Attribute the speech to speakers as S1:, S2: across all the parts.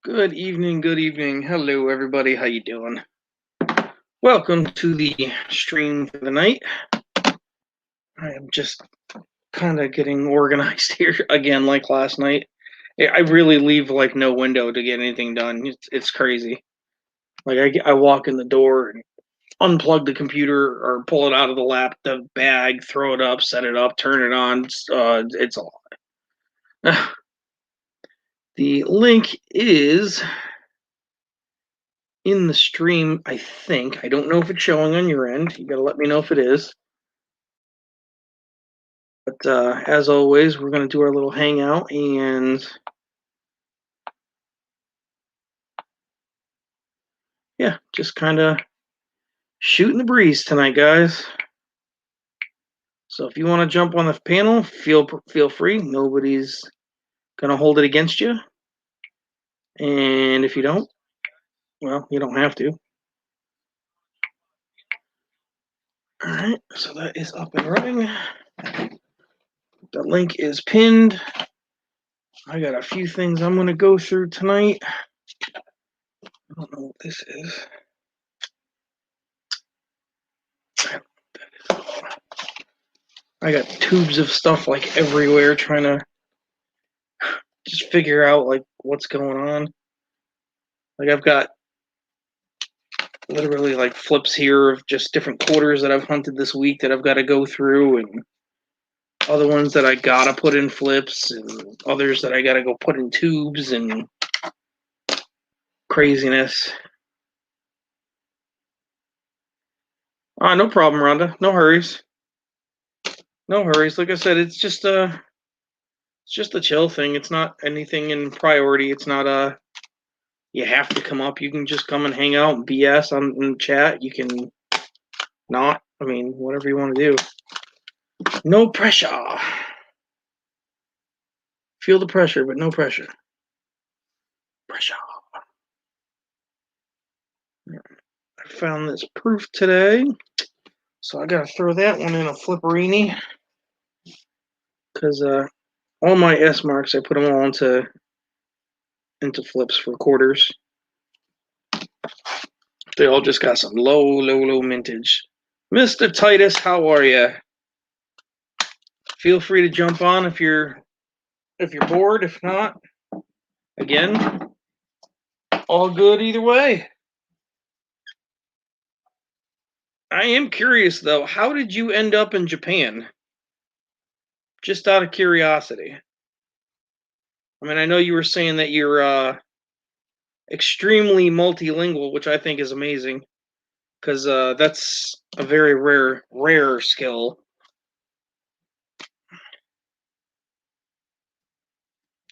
S1: Good evening, good evening. Hello everybody, how you doing? Welcome to the stream for the night. I am just kind of getting organized here again like last night. I really leave like no window to get anything done. It's crazy. Like I walk in the door and unplug the computer or pull it out of the bag, throw it up, set it up, turn it on. It's a lot. The link is in the stream, I think. I don't know if it's showing on your end. You gotta let me know if it is. But as always, we're gonna do our little hangout and yeah, just kind of shooting the breeze tonight, guys. So if you want to jump on the panel, feel free. Nobody's gonna hold it against you. And if you don't, well, you don't have to. All right, so that is up and running. The link is pinned. I got a few things I'm going to go through tonight. I don't know what this is. I got tubes of stuff like everywhere trying to just figure out like what's going on. Like I've got literally like flips here of just different quarters that I've hunted this week that I've got to go through, and other ones that I gotta put in flips, and others that I gotta go put in tubes, and craziness. No problem, Rhonda. No hurries. No hurries. Like I said, it's just a chill thing. It's not anything in priority. It's not you have to come up. You can just come and hang out and BS on in chat. You can not. I mean, whatever you want to do. No pressure. Feel the pressure, but no pressure. Pressure. I found this proof today, so I gotta throw that one in a flipperini. Because all my S marks, I put them all into flips for quarters. They all just got some low mintage. Mr. Titus, how are you? Feel free to jump on if you're bored. If not, again, all good either way. I am curious though, how did you end up in Japan? Just out of curiosity. I mean, I know you were saying that you're extremely multilingual, which I think is amazing, because that's a very rare skill.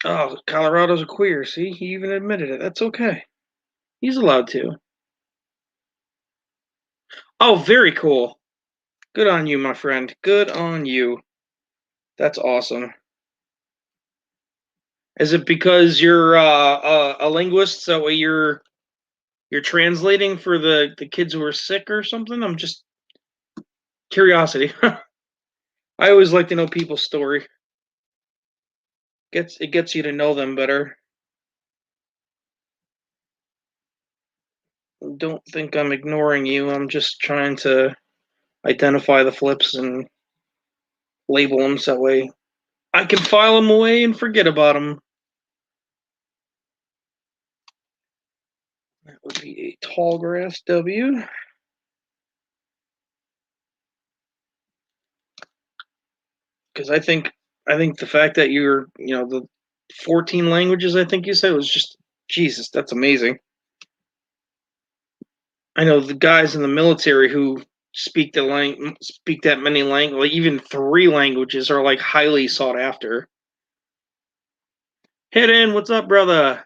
S1: Oh, Colorado's a queer. See, he even admitted it. That's okay. He's allowed to. Oh, very cool. Good on you, my friend. Good on you. That's awesome. Is it because you're a linguist, so you're translating for the kids who are sick or something? I'm just curiosity. I always like to know people's story. It gets you to know them better. Don't think I'm ignoring you. I'm just trying to identify the flips and label them so that way I can file them away and forget about them. That would be a tall grass W. Because I think the fact that you're the 14 languages I think you said was just Jesus. That's amazing. I know the guys in the military who speak that many languages, like even 3 languages, are like highly sought after. Hit in, what's up, brother?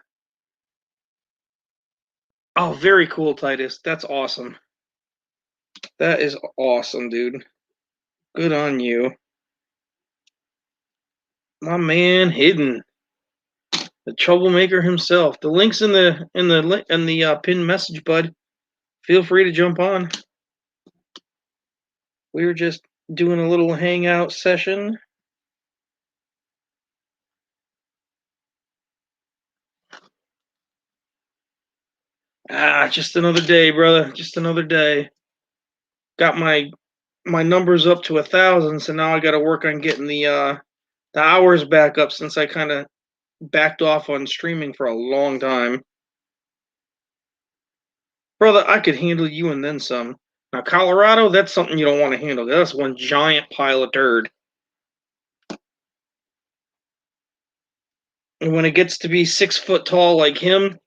S1: Oh, very cool, Titus. That's awesome. That is awesome, dude. Good on you. My man Hidden. The troublemaker himself. The link's in the pinned message, bud. Feel free to jump on. We were just doing a little hangout session. Just another day, brother. Just another day. Got my numbers up to 1,000, so now I got to work on getting the hours back up since I kind of backed off on streaming for a long time. Brother, I could handle you and then some. Now, Colorado, that's something you don't want to handle. That's one giant pile of dirt. And when it gets to be 6 foot tall like him,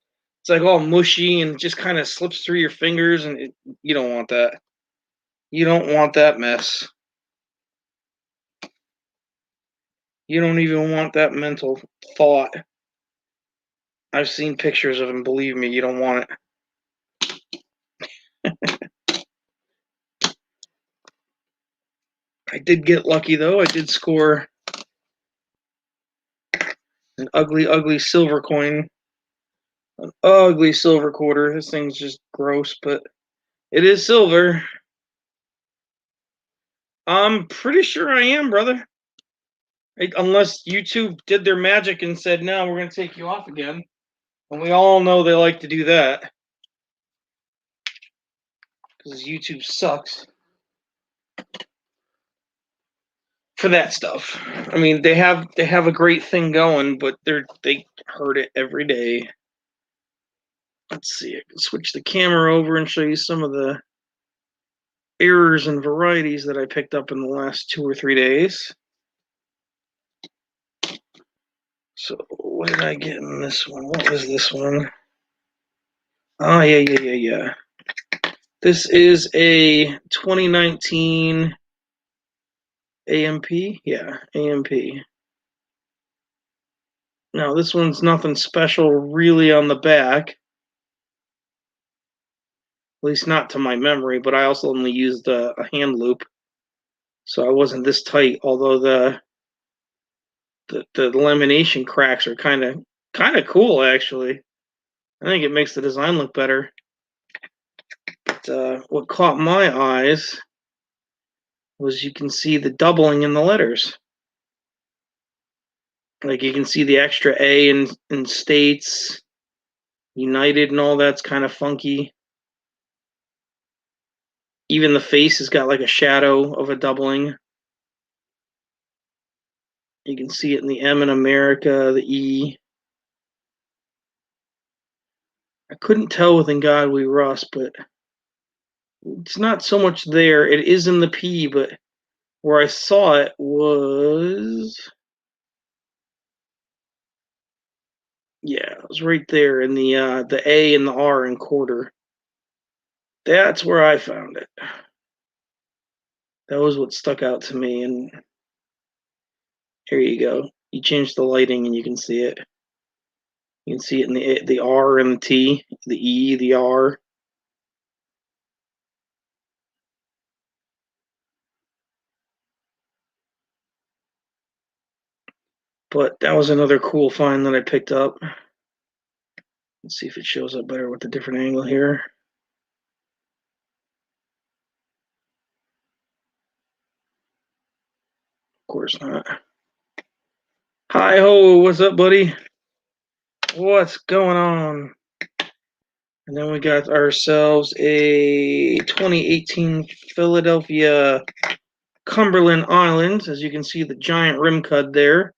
S1: it's like all mushy and just kind of slips through your fingers, and you don't want that. You don't want that mess. You don't even want that mental thought. I've seen pictures of him. Believe me, you don't want it. I did get lucky, though. I did score an ugly, ugly silver coin. An ugly silver quarter. This thing's just gross, but it is silver. I'm pretty sure I am, brother. Unless YouTube did their magic and said, no, we're going to take you off again. And we all know they like to do that. Because YouTube sucks for that stuff. I mean, they have a great thing going, but they hurt it every day. Let's see. I can switch the camera over and show you some of the errors and varieties that I picked up in the last 2 or 3 days. So what did I get in this one? What was this one? Oh, yeah. This is a 2019 AMP. Yeah, AMP. Now, this one's nothing special really on the back. At least not to my memory, but I also only used a hand loop. So I wasn't this tight, although the lamination cracks are kind of cool, actually. I think it makes the design look better. But what caught my eyes was you can see the doubling in the letters. Like you can see the extra A in States, United, and all that's kind of funky. Even the face has got like a shadow of a doubling. You can see it in the M in America, the E. I couldn't tell with In God We Rust, but it's not so much there. It is in the P, but where I saw it was, yeah, it was right there in the A and the R in quarter. That's where I found it. That was what stuck out to me, and here you go. You change the lighting and you can see it. You can see it in the R and the T, the E, the R. But that was another cool find that I picked up. Let's see if it shows up better with a different angle here. Of course not. Hi ho, what's up, buddy? What's going on? And then we got ourselves a 2018 Philadelphia Cumberland Islands. As you can see, the giant rim cut there.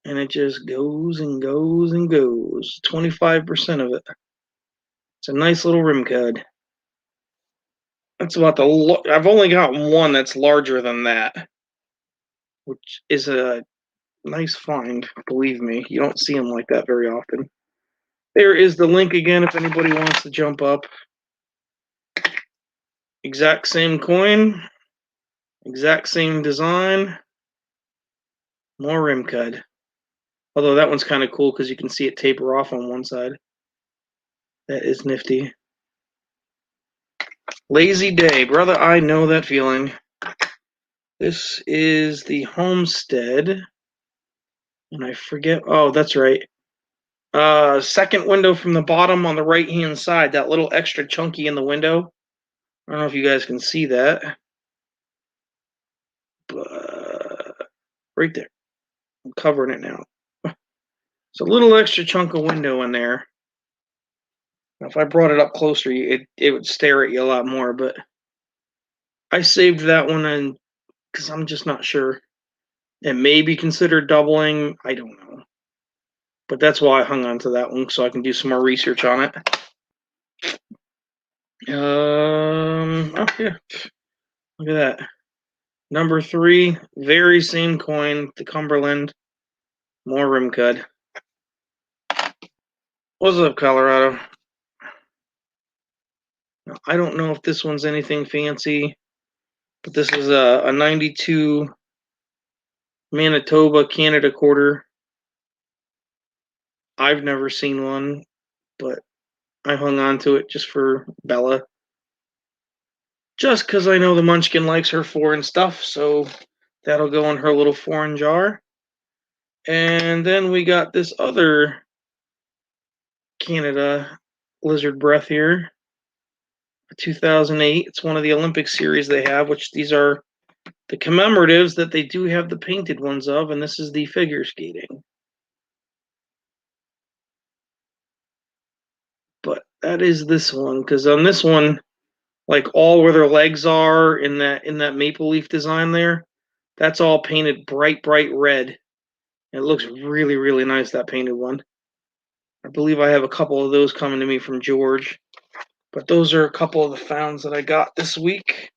S1: And it just goes and goes and goes. 25% of it. It's a nice little rim cud. That's about I've only got one that's larger than that, which is a nice find. Believe me, you don't see them like that very often. There is the link again if anybody wants to jump up. Exact same coin, exact same design, more rim cud. Although that one's kind of cool because you can see it taper off on one side. That is nifty. Lazy day, brother. I know that feeling. This is the Homestead. And I forget. Oh, that's right. Second window from the bottom on the right-hand side. That little extra chunky in the window. I don't know if you guys can see that. But right there. I'm covering it now. It's a little extra chunk of window in there. If I brought it up closer, it would stare at you a lot more, but I saved that one in because I'm just not sure. It may be considered doubling. I don't know. But that's why I hung on to that one so I can do some more research on it. Oh yeah. Look at that. Number 3, very same coin, the Cumberland. More Rimcud. What's up, Colorado? I don't know if this one's anything fancy, but this is a 92 Manitoba Canada quarter. I've never seen one, but I hung on to it just for Bella. Just because I know the Munchkin likes her foreign stuff, so that'll go in her little foreign jar. And then we got this other Canada Lizard Breath here. 2008. It's one of the Olympic series they have, which these are the commemoratives that they do have the painted ones of, and this is the figure skating. But that is this one, because on this one, like all where their legs are in that maple leaf design there, that's all painted bright red. It looks really, really nice, that painted one. I believe I have a couple of those coming to me from George. But those are a couple of the founds that I got this week.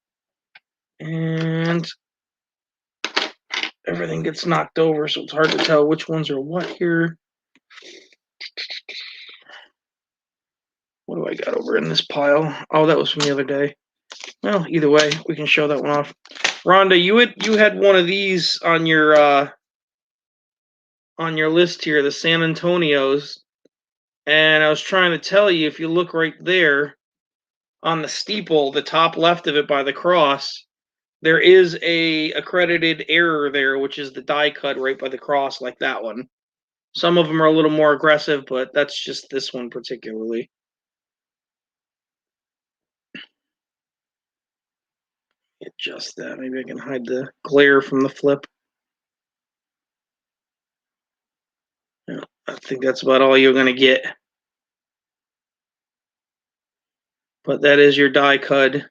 S1: And everything gets knocked over, so it's hard to tell which ones are what here. What do I got over in this pile? Oh, that was from the other day. Well, either way, we can show that one off. Rhonda, you had one of these on your list here, the San Antonios, and I was trying to tell you, if you look right there on the steeple, the top left of it by the cross, there is a accredited error there, which is the die cut right by the cross, like that one. Some of them are a little more aggressive, but that's just this one particularly. Adjust that. Maybe I can hide the glare from the flip. Yeah, I think that's about all you're going to get. But that is your die cut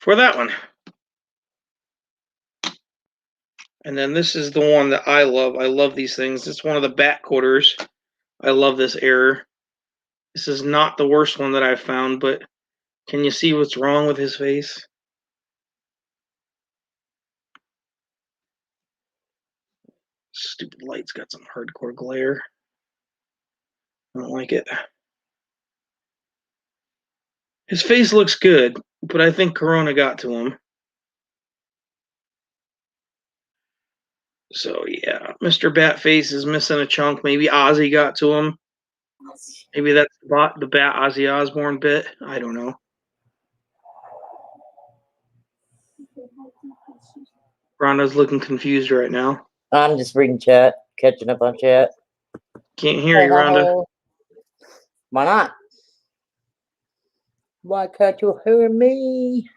S1: for that one. And then this is the one that I love. I love these things. It's one of the bat quarters. I love this error. This is not the worst one that I've found, but can you see what's wrong with his face? Stupid light's got some hardcore glare. I don't like it. His face looks good, but I think Corona got to him. So yeah, Mr. Batface is missing a chunk. Maybe Ozzy got to him. Maybe that's the Bat Ozzy Osbourne bit. I don't know. Rhonda's looking confused right now.
S2: I'm just reading chat, catching up on chat.
S1: Can't hear you, Rhonda.
S2: Why not? Why can't you hear me?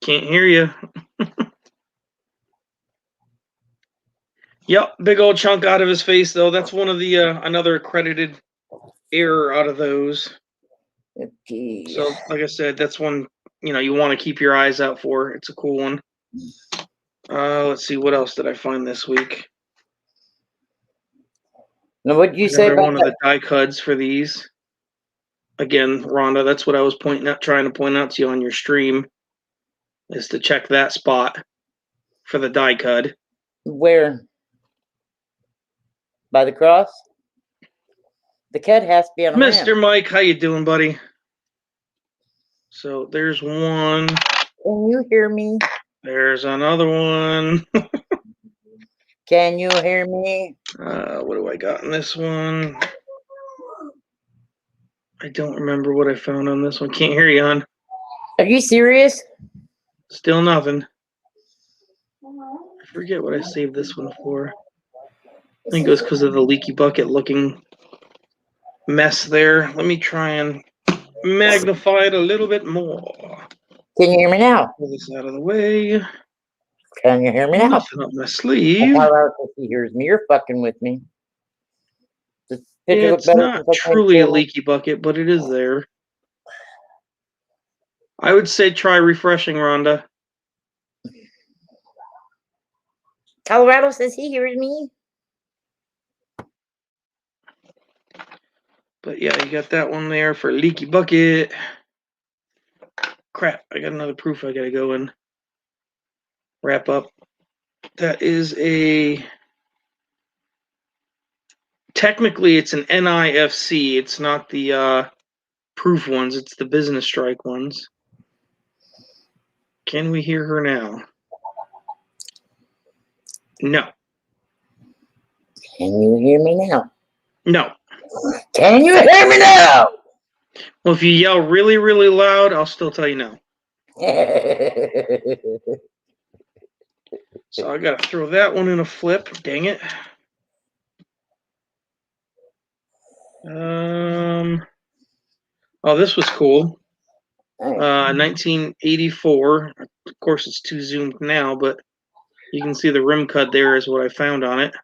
S1: Can't hear you. Yep, big old chunk out of his face, though. That's one of the another accredited error out of those.
S2: Okay.
S1: So, like I said, that's one you want to keep your eyes out for. It's a cool one. Let's see, what else did I find this week?
S2: Now, what did you say about
S1: one of the die cuts for these? Again, Rhonda, that's what I was trying to point out to you on your stream, is to check that spot for the die cut.
S2: Where? By the cross? The cat has to be on a
S1: Mr.
S2: ramp.
S1: Mike, how you doing, buddy? So there's one.
S2: Can you hear me?
S1: There's another one.
S2: Can you hear me?
S1: What do I got in this one? I don't remember what I found on this one. Can't hear you, hon.
S2: Are you serious?
S1: Still nothing. I forget what I saved this one for. I think it was because of the leaky bucket looking mess there. Let me try and magnify it a little bit more.
S2: Can you hear me now?
S1: Pull this out of the way.
S2: Can you hear me now?
S1: Nothing up my sleeve.
S2: If he hears me, you're fucking with me. Just Picture look
S1: It's
S2: better
S1: not
S2: since I changed
S1: truly a
S2: channel.
S1: leaky bucket, but it is there. I would say try refreshing, Rhonda.
S2: Colorado says he hears me.
S1: But yeah, you got that one there for leaky bucket. Crap, I got another proof I gotta go and wrap up. That is a... Technically, it's an NIFC. It's not the proof ones. It's the business strike ones. Can we hear her now? No.
S2: Can you hear me now?
S1: No.
S2: Can you hear me now?
S1: Well, if you yell really, really loud, I'll still tell you no. So I gotta throw that one in a flip. Dang it. Oh, this was cool. 1984. Of course, it's too zoomed now, but you can see the rim cut there is what I found on it.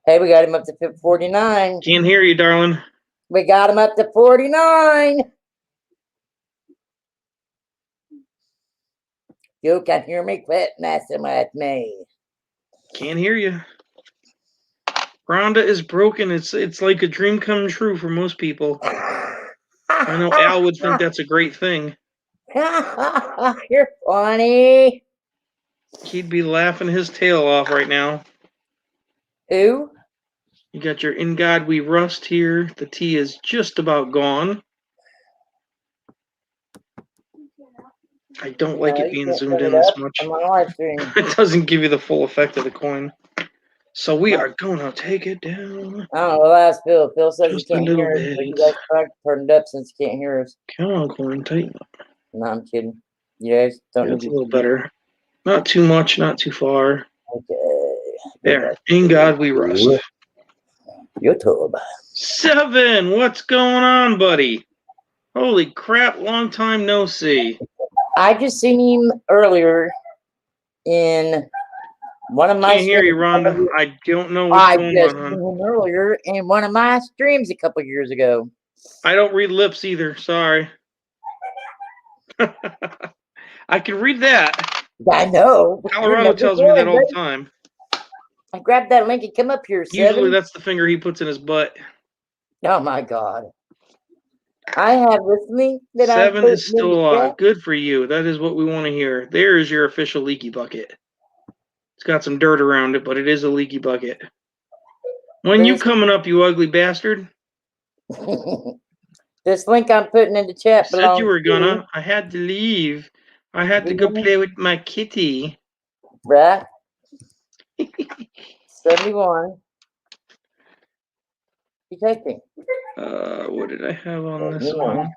S2: Hey, we got him up to 49.
S1: Can't hear you, darling.
S2: We got him up to 49. You can hear me? Quit messing with me.
S1: Can't hear you. Rhonda is broken. It's like a dream come true for most people. I know Al would think that's a great thing.
S2: You're funny.
S1: He'd be laughing his tail off right now.
S2: Who?
S1: You got your In God We Rust here. The tea is just about gone. I don't like it being zoomed in this much. It doesn't give you the full effect of the coin. So we are gonna take it down.
S2: I don't know. Last Phil. Phil says
S1: Just
S2: he can't hear us. But you guys try to turn it up since you can't hear us.
S1: Come on, coin, tighten up.
S2: No, I'm kidding. You guys don't
S1: That's a little better. Not too much, not too far.
S2: Okay.
S1: There. In God We Rust.
S2: YouTube.
S1: 7. What's going on, buddy? Holy crap! Long time no see.
S2: I just seen him earlier in one of my.
S1: Can't hear you, Rhonda. I don't know what's going on, hon.
S2: Seen him earlier in one of my streams a couple years ago.
S1: I don't read lips either. Sorry. I can read that.
S2: I know.
S1: Colorado tells me that all the time.
S2: I grabbed that link and come up here. 7.
S1: Usually that's the finger he puts in his butt.
S2: Oh my God. I have this link that
S1: 7 is still alive. Good for you. That is what we want to hear. There is your official leaky bucket. It's got some dirt around it, but it is a leaky bucket. When you coming up, you ugly bastard?
S2: This link I'm putting in the chat.
S1: Said you were gonna. I had to leave. I had to go play with my kitty.
S2: Right. 71. You taking?
S1: What did I have on this one?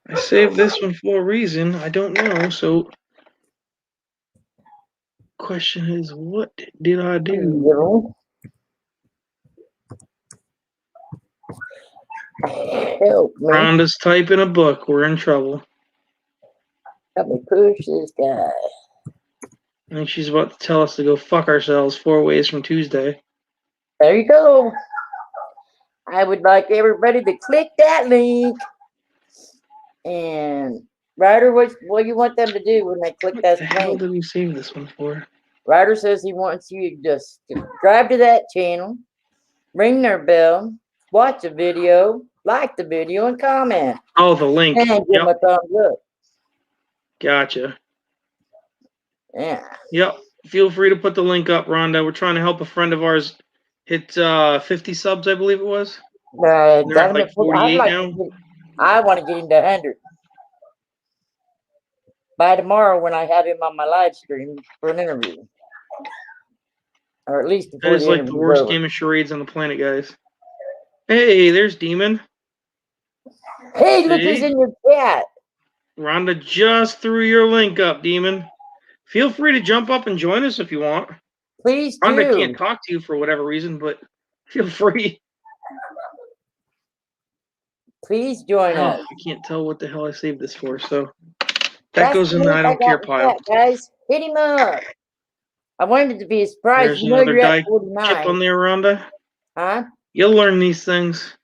S1: I saved this one for a reason. I don't know. So, question is, what did I do?
S2: Help me.
S1: Rhonda's typing a book. We're in trouble.
S2: Help me push this guy.
S1: I think she's about to tell us to go fuck ourselves 4 ways from Tuesday.
S2: There you go. I would like everybody to click that link. And Ryder, what do you want them to do when they click that link?
S1: What the hell did we save this one for?
S2: Ryder says he wants you to just subscribe to that channel, ring their bell, watch the video, like the video, and comment.
S1: Oh, the link.
S2: And give them a thumbs up.
S1: Gotcha.
S2: Yeah.
S1: Yep. Feel free to put the link up, Rhonda. We're trying to help a friend of ours hit 50 subs, I believe it was. They're at like 48 now.
S2: I want to get him to 100. By tomorrow when I have him on my live stream for an interview. Or at least before
S1: that is like the worst game of charades on the planet, guys. Hey, there's Demon.
S2: Hey, look who's in your chat.
S1: Rhonda just threw your link up, Demon. Feel free to jump up and join us if you want.
S2: Please do.
S1: Rhonda can't talk to you for whatever reason, but feel free.
S2: Please join us.
S1: I can't tell what the hell I saved this for, so that goes in the I don't care pile.
S2: Guys, hit him up. I wanted it to be a surprise.
S1: There's another die chip on there, Rhonda.
S2: Huh?
S1: You'll learn these things.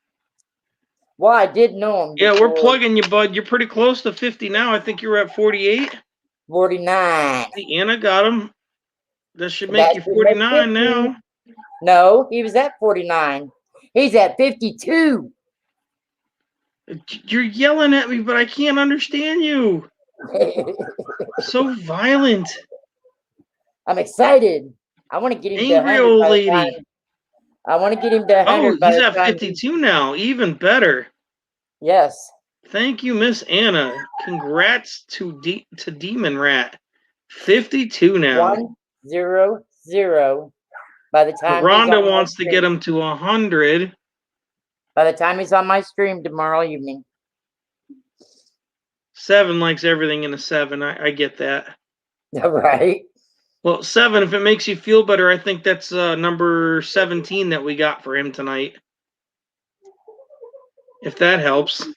S2: Well, I did know him.
S1: Yeah, we're
S2: before.
S1: plugging you, bud. You're pretty close to 50 now. I think you're at 48.
S2: 49.
S1: See, Anna got him. That should make
S2: That
S1: you
S2: should make
S1: 49
S2: 50.
S1: now.
S2: No, he was at 49. He's at 52.
S1: You're yelling at me, but I can't understand you. So violent.
S2: I'm excited. I want to get him to
S1: Angry
S2: 100
S1: old
S2: by the
S1: lady.
S2: time. I want to get him to 100
S1: Oh,
S2: by
S1: he's
S2: the
S1: at
S2: time.
S1: 52 now. Even better.
S2: Yes.
S1: Thank you, Miss Anna. Congrats to Demon Rat. 52 now.
S2: 100. By the time
S1: Rhonda
S2: he's on
S1: wants to get him to 100.
S2: By the time he's on my stream tomorrow evening.
S1: 7 likes everything in a 7. I get that.
S2: Right.
S1: Well, 7, if it makes you feel better, I think that's number 17 that we got for him tonight. If that helps.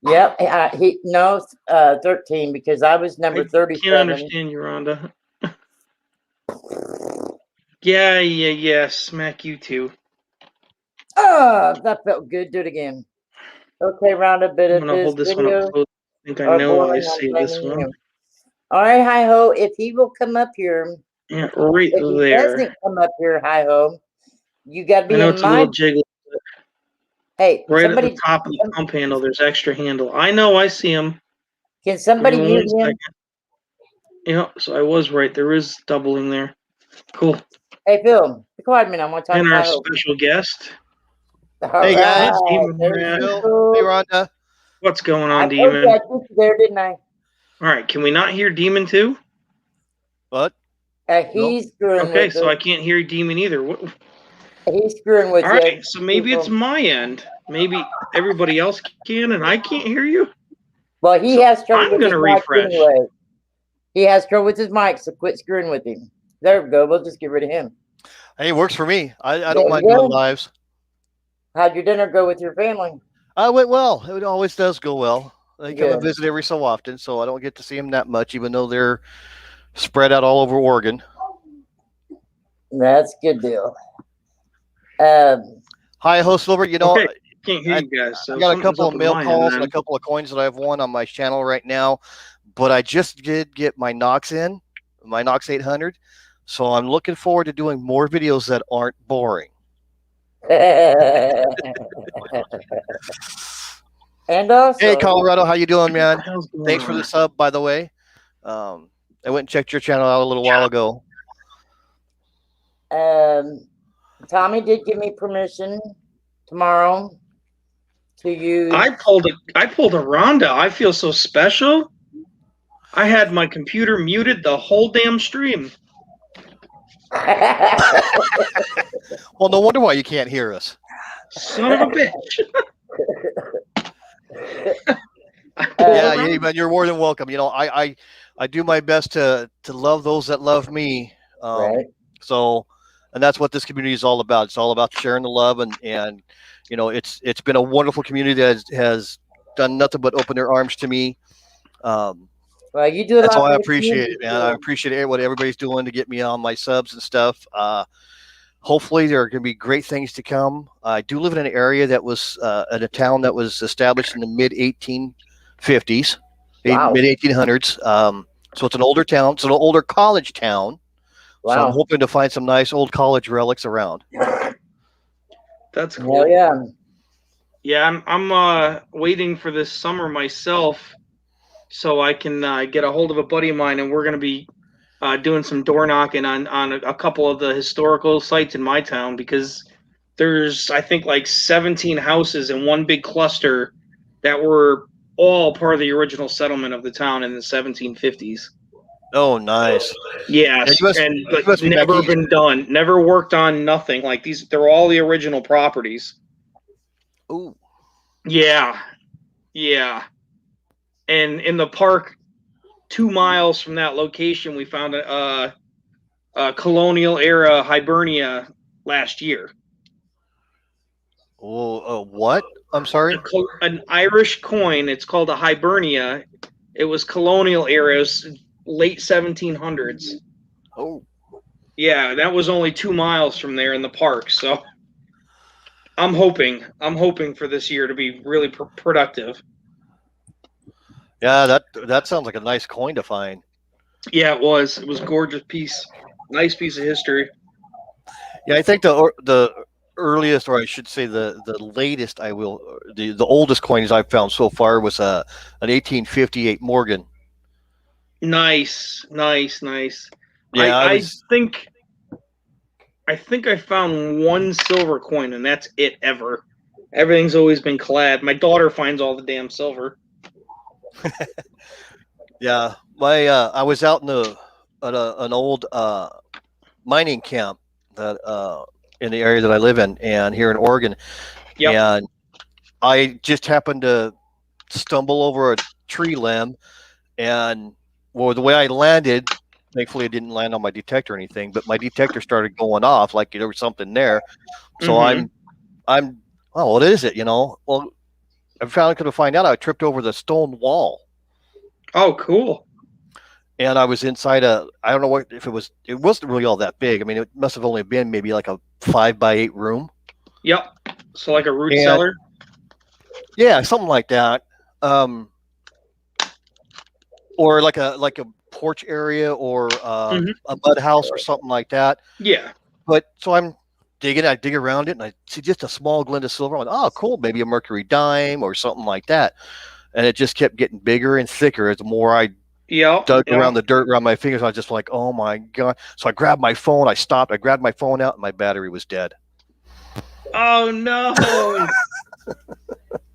S2: Yep. He knows 13 because I was number 37.
S1: Can't understand you, Rhonda. Yeah. Smack you too.
S2: Oh, that felt good. Do it again. Okay, round a bit
S1: I'm
S2: of
S1: gonna
S2: this
S1: hold this
S2: video.
S1: one up close. I think I
S2: are
S1: know I
S2: boring, I'm
S1: see this
S2: blaming
S1: one.
S2: you. All right, Hi-Ho, if he will come up here,
S1: Yeah, right
S2: if he
S1: there.
S2: doesn't come up here, Hi-Ho, you got to
S1: I
S2: be
S1: know
S2: in
S1: it's a little
S2: my.
S1: jiggle.
S2: Hey,
S1: Right
S2: somebody,
S1: at the top of the pump handle, there's extra handle. I know, I see him.
S2: can somebody
S1: Give me
S2: mute
S1: 1
S2: him?
S1: second. Yeah, so I was right. There is doubling there. Cool.
S2: Hey, Phil, be quiet a minute. I want to talk
S1: And
S2: to
S1: our
S2: Hi-Ho.
S1: special guest.
S2: All
S3: Hey, guys.
S2: right,
S1: Demon
S2: there's
S1: Rat.
S3: Phil.
S2: Phil.
S3: Hey, Rhonda.
S1: What's going
S2: I
S1: on,
S2: told you
S1: Demon?
S2: I took you there, didn't I?
S1: All right, can we not hear Demon too?
S3: What?
S2: He's screwing
S1: Okay,
S2: with
S1: so
S2: us.
S1: I can't hear Demon either. What?
S2: He's screwing with
S1: All
S2: you.
S1: right, so maybe it's
S2: people.
S1: my end. Maybe everybody else can and I can't hear you.
S2: Well, he
S1: So
S2: has trouble
S1: I'm
S2: with his
S1: gonna
S2: mic
S1: refresh.
S2: anyway. He has trouble with his mic, so quit screwing with him. There we go. We'll just get rid of him.
S3: Hey, it works for me. I
S2: There
S3: don't
S2: you
S3: mind
S2: go.
S3: doing lives.
S2: How'd your dinner go with your family?
S3: I went well. It always does go well. They come and
S2: Good.
S3: visit every so often, so I don't get to see them that much, even though they're spread out all over Oregon.
S2: That's a good deal.
S3: Hi, host Silver. You know,
S1: Okay, can't hear you guys. So
S3: I got a
S1: something's
S3: couple
S1: up
S3: of
S1: with
S3: mail
S1: my end
S3: calls and a
S1: then.
S3: couple of coins that I've won on my channel right now, but I just did get my Nox in, my Nox 800. So I'm looking forward to doing more videos that aren't boring.
S2: And also,
S3: Hey, Colorado, how you doing, man?
S1: What the hell's going
S3: Thanks for
S1: on?
S3: the sub, by the way. I went and checked your channel out a little while ago.
S2: Tommy did give me permission tomorrow to use.
S1: I pulled a Rhonda. I feel so special. I had my computer muted the whole damn stream.
S3: Well, no wonder why you can't hear us.
S1: Son of a bitch.
S3: Yeah, man, you're more than welcome. You know, I do my best to love those that love me.
S2: Right.
S3: So, and that's what this community is all about. It's all about sharing the love, and you know, it's been a wonderful community that has done nothing but open their arms to me.
S2: Well, you do a
S3: That's
S2: lot
S3: why I
S2: for the
S3: appreciate it,
S2: community,
S3: man. I
S2: too.
S3: appreciate what everybody's doing to get me on my subs and stuff. Hopefully, there are going to be great things to come. I do live in an area that was in a town that was established in the mid 1850s,
S2: Wow.
S3: mid 1800s. So it's an older town. It's an older college town. So I'm
S2: Wow.
S3: hoping to find some nice old college relics around.
S1: That's cool.
S2: Well, yeah.
S1: Yeah, I'm waiting for this summer myself, so I can get a hold of a buddy of mine, and we're gonna be doing some door knocking on a couple of the historical sites in my town, because there's, I think, like 17 houses in one big cluster that were all part of the original settlement of the town in the 1750s.
S3: Oh, nice.
S1: Yes,
S3: Yeah,
S1: and
S3: you
S1: but
S3: must be
S1: never
S3: back east.
S1: been done, never worked on, nothing. Like these, they're all the original properties.
S3: Ooh.
S1: Yeah. And in the park, 2 miles from that location, we found a colonial era Hibernia last year.
S3: Oh, what? I'm sorry.
S1: An Irish coin. It's called a Hibernia. It was colonial era. It was late 1700s.
S3: Oh.
S1: Yeah, that was only 2 miles from there in the park. So I'm hoping for this year to be really productive.
S3: Yeah, that sounds like a nice coin to find.
S1: Yeah, it was. It was a gorgeous piece. Nice piece of history.
S3: Yeah, I think the earliest, or I should say the latest, the oldest coins I've found so far was an 1858 Morgan.
S1: Nice, nice, nice.
S3: Yeah,
S1: I think I found one silver coin, and that's it ever. Everything's always been clad. My daughter finds all the damn silver.
S3: Yeah, I was out at an old mining camp that in the area that I live in, and here in Oregon,
S1: Yep.
S3: and I just happened to stumble over a tree limb, and well, the way I landed, thankfully it didn't land on my detector or anything, but my detector started going off like there was something there. So
S1: Mhm.
S3: I'm oh, what is it? Well, I finally could find out. I tripped over the stone wall.
S1: Oh, cool.
S3: And I was inside I don't know what if it wasn't really all that big. I mean, it must have only been maybe like a 5x8 room.
S1: Yep. So like a root
S3: And-
S1: cellar.
S3: Yeah, something like that. Or like a porch area, or
S1: Mhm.
S3: a mud house or something like that.
S1: Yeah.
S3: But so I dig around it, and I see just a small glint of silver. I'm like, oh, cool, maybe a mercury dime or something like that. And it just kept getting bigger and thicker as the more I
S1: Yep.
S3: dug
S1: Yep.
S3: around the dirt around my fingers. I was just like, oh my God. So I grabbed my phone, I stopped, I grabbed my phone out, and my battery was dead.
S1: Oh no.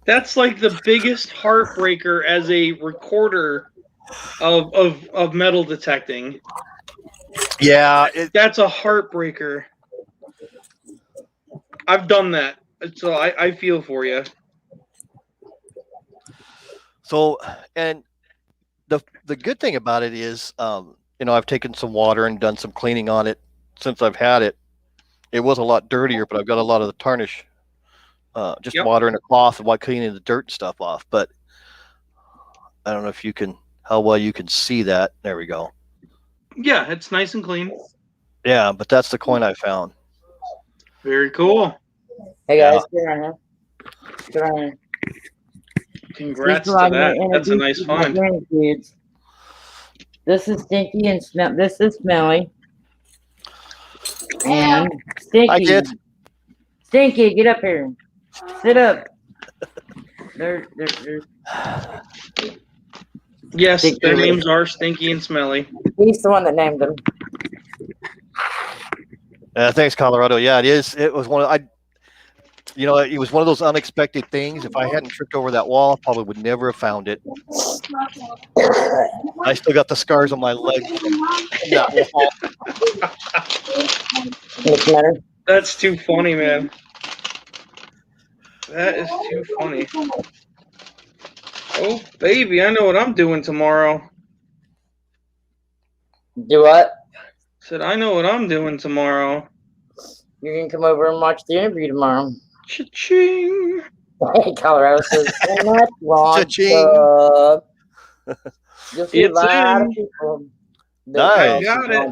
S1: That's like the biggest heartbreaker as a recorder of metal detecting.
S3: Yeah.
S1: That's a heartbreaker. I've done that. So I feel for you.
S3: So, and the good thing about it is, I've taken some water and done some cleaning on it since I've had it. It was a lot dirtier, but I've got a lot of the tarnish, just
S1: Yep.
S3: water in a cloth and while cleaning the dirt and stuff off. But I don't know how well you can see that. There we go.
S1: Yeah, it's nice and clean.
S3: Yeah, but that's the coin I found.
S1: Very cool.
S2: Hey guys, get on here. Get on here.
S1: Congrats
S2: This is
S1: to
S2: what I'm
S1: that.
S2: gonna
S1: That's a nice
S2: introduce you to my
S1: find.
S2: grandkids. This is Stinky and this is Smelly. And Stinky.
S3: I did.
S2: Stinky, get up here. Sit up. They're
S1: Yes,
S2: Stinky.
S1: their names are Stinky and Smelly.
S2: He's the one that named them.
S3: Thanks, Colorado. Yeah, it is. It was it was one of those unexpected things. If I hadn't tripped over that wall, I probably would never have found it. I still got the scars on my leg from that wall.
S2: What's the matter?
S1: That's too funny, man. That is too funny. Oh, baby, I know what I'm doing tomorrow.
S2: Do what?
S1: Said, I know what I'm doing tomorrow.
S2: You can come over and watch the interview tomorrow.
S1: Cha-ching.
S2: Hey, Colorado says, and that's wrong.
S3: Cha-ching.
S2: You'll see
S1: It's
S2: a lot
S1: in.
S2: of people.
S3: Nice.
S1: Got it.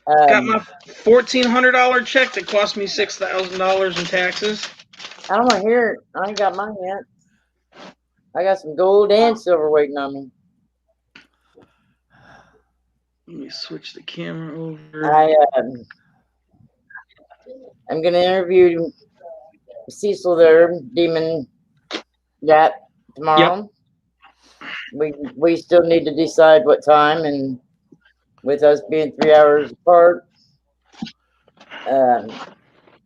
S1: Got my $1,400 check that cost me $6,000 in taxes.
S2: I don't want to hear it. I ain't got mine yet. I got some gold and silver waiting on me.
S1: Let me switch the camera over.
S2: I'm gonna interview Cecil there, Demon Gat, tomorrow. We still need to decide what time, and with us being 3 hours apart.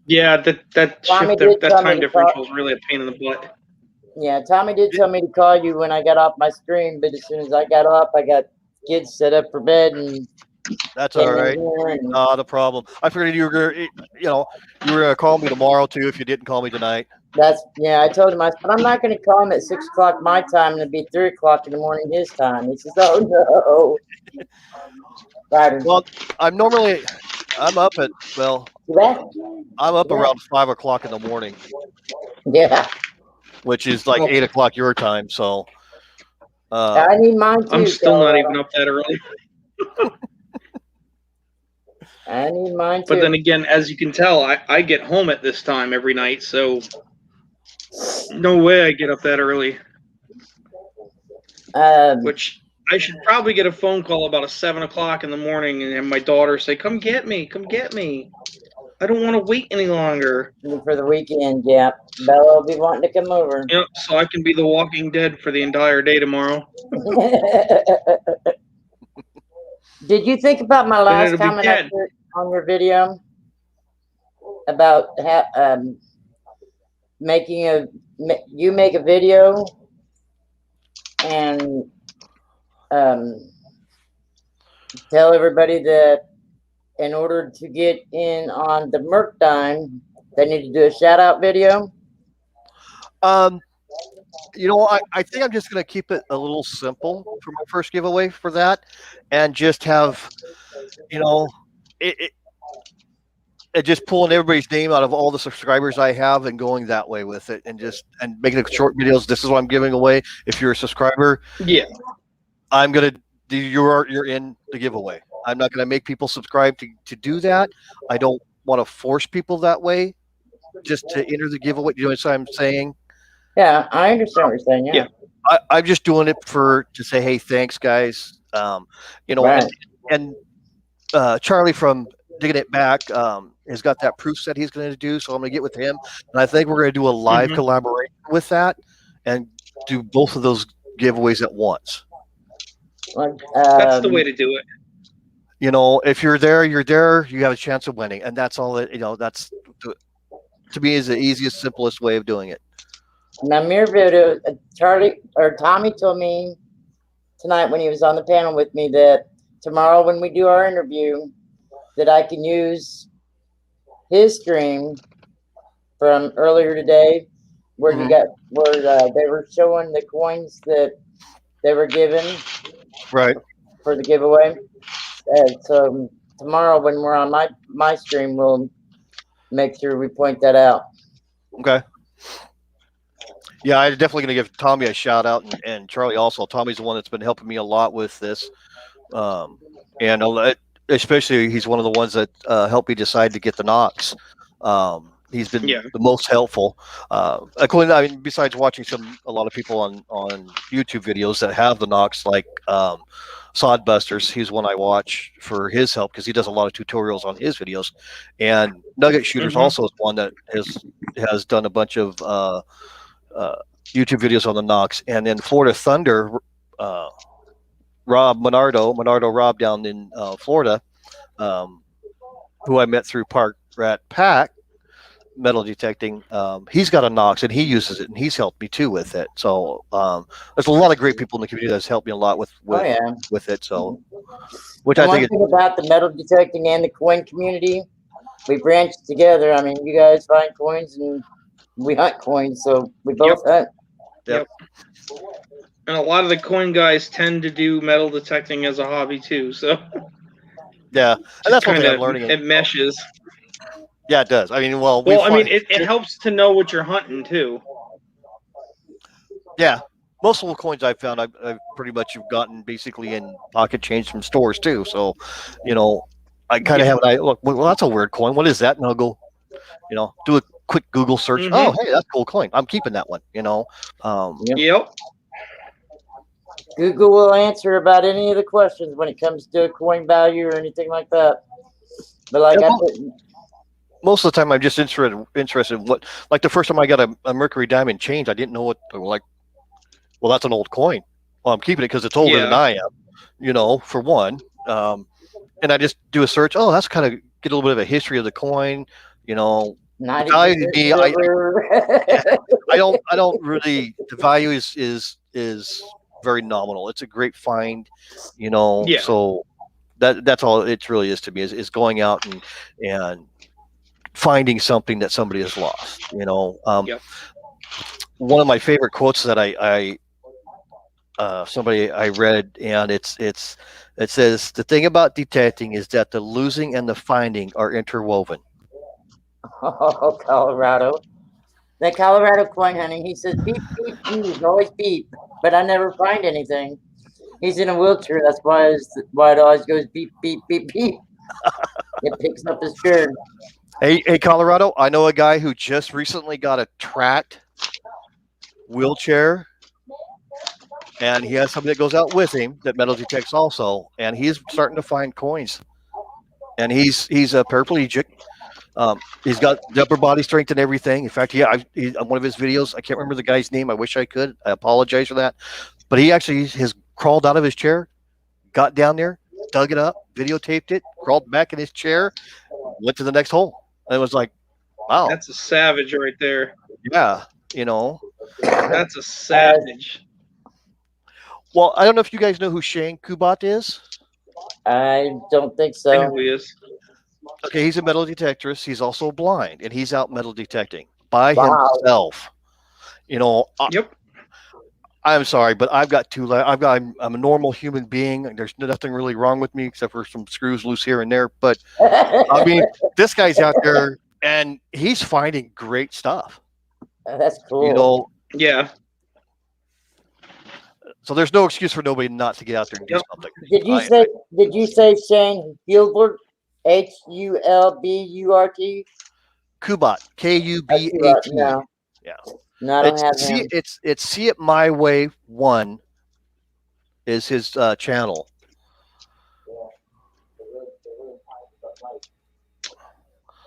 S1: Yeah, that
S2: Tommy
S1: shift,
S2: did
S1: that
S2: tell me
S1: time
S2: to
S1: differential is really a pain in the butt.
S2: Yeah, Tommy did tell me to call you when I got off my stream, but as soon as I got off, I got kids set up for bed and
S3: That's all right. Not a problem. I figured you were gonna call me tomorrow too if you didn't call me tonight.
S2: I told him, I said, I'm not going to call him at 6 o'clock my time and it'll be 3 o'clock in the morning his time. He says, oh no. Right.
S3: Well, I'm up at I'm up around 5 o'clock in the morning,
S2: Yeah.
S3: which is like 8 o'clock your time. So
S2: I need mine too.
S1: I'm still not even up that early.
S2: I need mine too.
S1: But then again, as you can tell, I get home at this time every night, so no way I get up that early. Which I should probably get a phone call about 7 o'clock in the morning and have my daughter say, "Come get me, come get me. I don't want to wait any longer."
S2: for the weekend, yeah. Bella will be wanting to come over.
S1: Yep, so I can be the Walking Dead for the entire day tomorrow.
S2: Did you think about my last
S1: it'll be
S2: comment I
S1: dead.
S2: put on your video about you make a video and tell everybody that in order to get in on the Merc Dime, they need to do a shout out video?
S3: I think I'm just going to keep it a little simple for my first giveaway for that, and just have, it just pulling everybody's name out of all the subscribers I have and going that way with it, and making it short videos. This is what I'm giving away. If you're a subscriber,
S1: yeah,
S3: you're in the giveaway. I'm not going to make people subscribe to do that. I don't want to force people that way just to enter the giveaway. You know what I'm saying?
S2: Yeah, I understand what you're saying. Yeah.
S3: I'm just doing it to say, hey, thanks, guys.
S2: Right.
S3: And Charlie from Digging It Back has got that proof set he's going to do, so I'm going to get with him, and I think we're going to do a live collaboration with that and do both of those giveaways at once.
S1: That's the way to do it.
S3: If you're there, you have a chance of winning, and that's all that's to me is the easiest, simplest way of doing it.
S2: Now, video, Tommy told me tonight when he was on the panel with me that tomorrow when we do our interview, that I can use his stream from earlier today, where they were showing the coins that they were given,
S3: right,
S2: for the giveaway. So tomorrow when we're on my stream, we'll make sure we point that out.
S3: Okay. Yeah, I'm definitely going to give Tommy a shout out, and Charlie also. Tommy's the one that's been helping me a lot with this, and especially he's one of the ones that helped me decide to get the Knox. He's been the most helpful. Besides watching a lot of people on YouTube videos that have the Knox, like Sodbusters, he's one I watch for his help because he does a lot of tutorials on his videos, and Nugget Shooters also is one that has done a bunch of YouTube videos on the Knox, and then Florida Thunder, Rob Rob down in Florida, who I met through Park Rat Pack metal detecting. He's got a Knox and he uses it, and he's helped me too with it. So there's a lot of great people in the community that's helped me a lot with it. So, which I think
S2: one thing about the metal detecting and the coin community, we branched together. I mean, you guys find coins and we hunt coins, so we both hunt.
S1: Yep. And a lot of the coin guys tend to do metal detecting as a hobby too. So
S3: yeah, and that's one thing I'm learning.
S1: It meshes.
S3: Yeah, it does. I mean,
S1: it helps to know what you're hunting too.
S3: Yeah, most of the coins I've found, I've pretty much gotten basically in pocket change from stores too. So, I kind of have an eye. Look, well, that's a weird coin. What is that? And I'll go, do a quick Google search. Oh, hey, that's a cool coin. I'm keeping that one.
S1: Yep.
S2: Google will answer about any of the questions when it comes to coin value or anything like that. But
S3: most of the time, I'm just interested in what. Like the first time I got a Mercury Diamond change, I didn't know what. Well, that's an old coin. Well, I'm keeping it because it's older than I am. For one. And I just do a search. Oh, that's kind of get a little bit of a history of the coin. Value to me, I don't really. The value is very nominal. It's a great find, So that's all it really is to me is going out and finding something that somebody has lost. One of my favorite quotes that I read, and it says the thing about detecting is that the losing and the finding are interwoven.
S2: Oh, Colorado. That Colorado coin hunting, he says beep, beep, beep, always beep, but I never find anything. He's in a wheelchair, that's why it always goes beep, beep, beep, beep. It picks up his churn.
S3: Hey, Colorado, I know a guy who just recently got a tracked wheelchair, and he has somebody that goes out with him that metal detects also, and he's starting to find coins. And he's a paraplegic. He's got the upper body strength and everything. In fact, on one of his videos, I can't remember the guy's name. I wish I could. I apologize for that. But he actually has crawled out of his chair, got down there, dug it up, videotaped it, crawled back in his chair, went to the next hole. And it was like, wow.
S1: That's a savage right there.
S3: Yeah, you know.
S1: That's a savage.
S3: Well, I don't know if you guys know who Shane Kubat is.
S2: I don't think
S1: I
S2: so.
S1: know who he is.
S3: Okay, he's a metal detectorist. He's also blind, and he's out metal detecting by
S2: Wow.
S3: himself. You know,
S1: Yep.
S3: I'm sorry, but I've got I'm a normal human being. There's nothing really wrong with me except for some screws loose here and there. But I mean, this guy's out there and he's finding great stuff.
S2: That's cool.
S3: You know,
S1: Yeah.
S3: so there's no excuse for nobody not to get out there and do
S1: Yep.
S3: something.
S2: Did you say Shane Gilbert? Hulburt?
S3: Kubat, Kubat.
S2: No.
S3: Yeah.
S2: No, I don't have him.
S3: It's See It My Way 1 is his channel.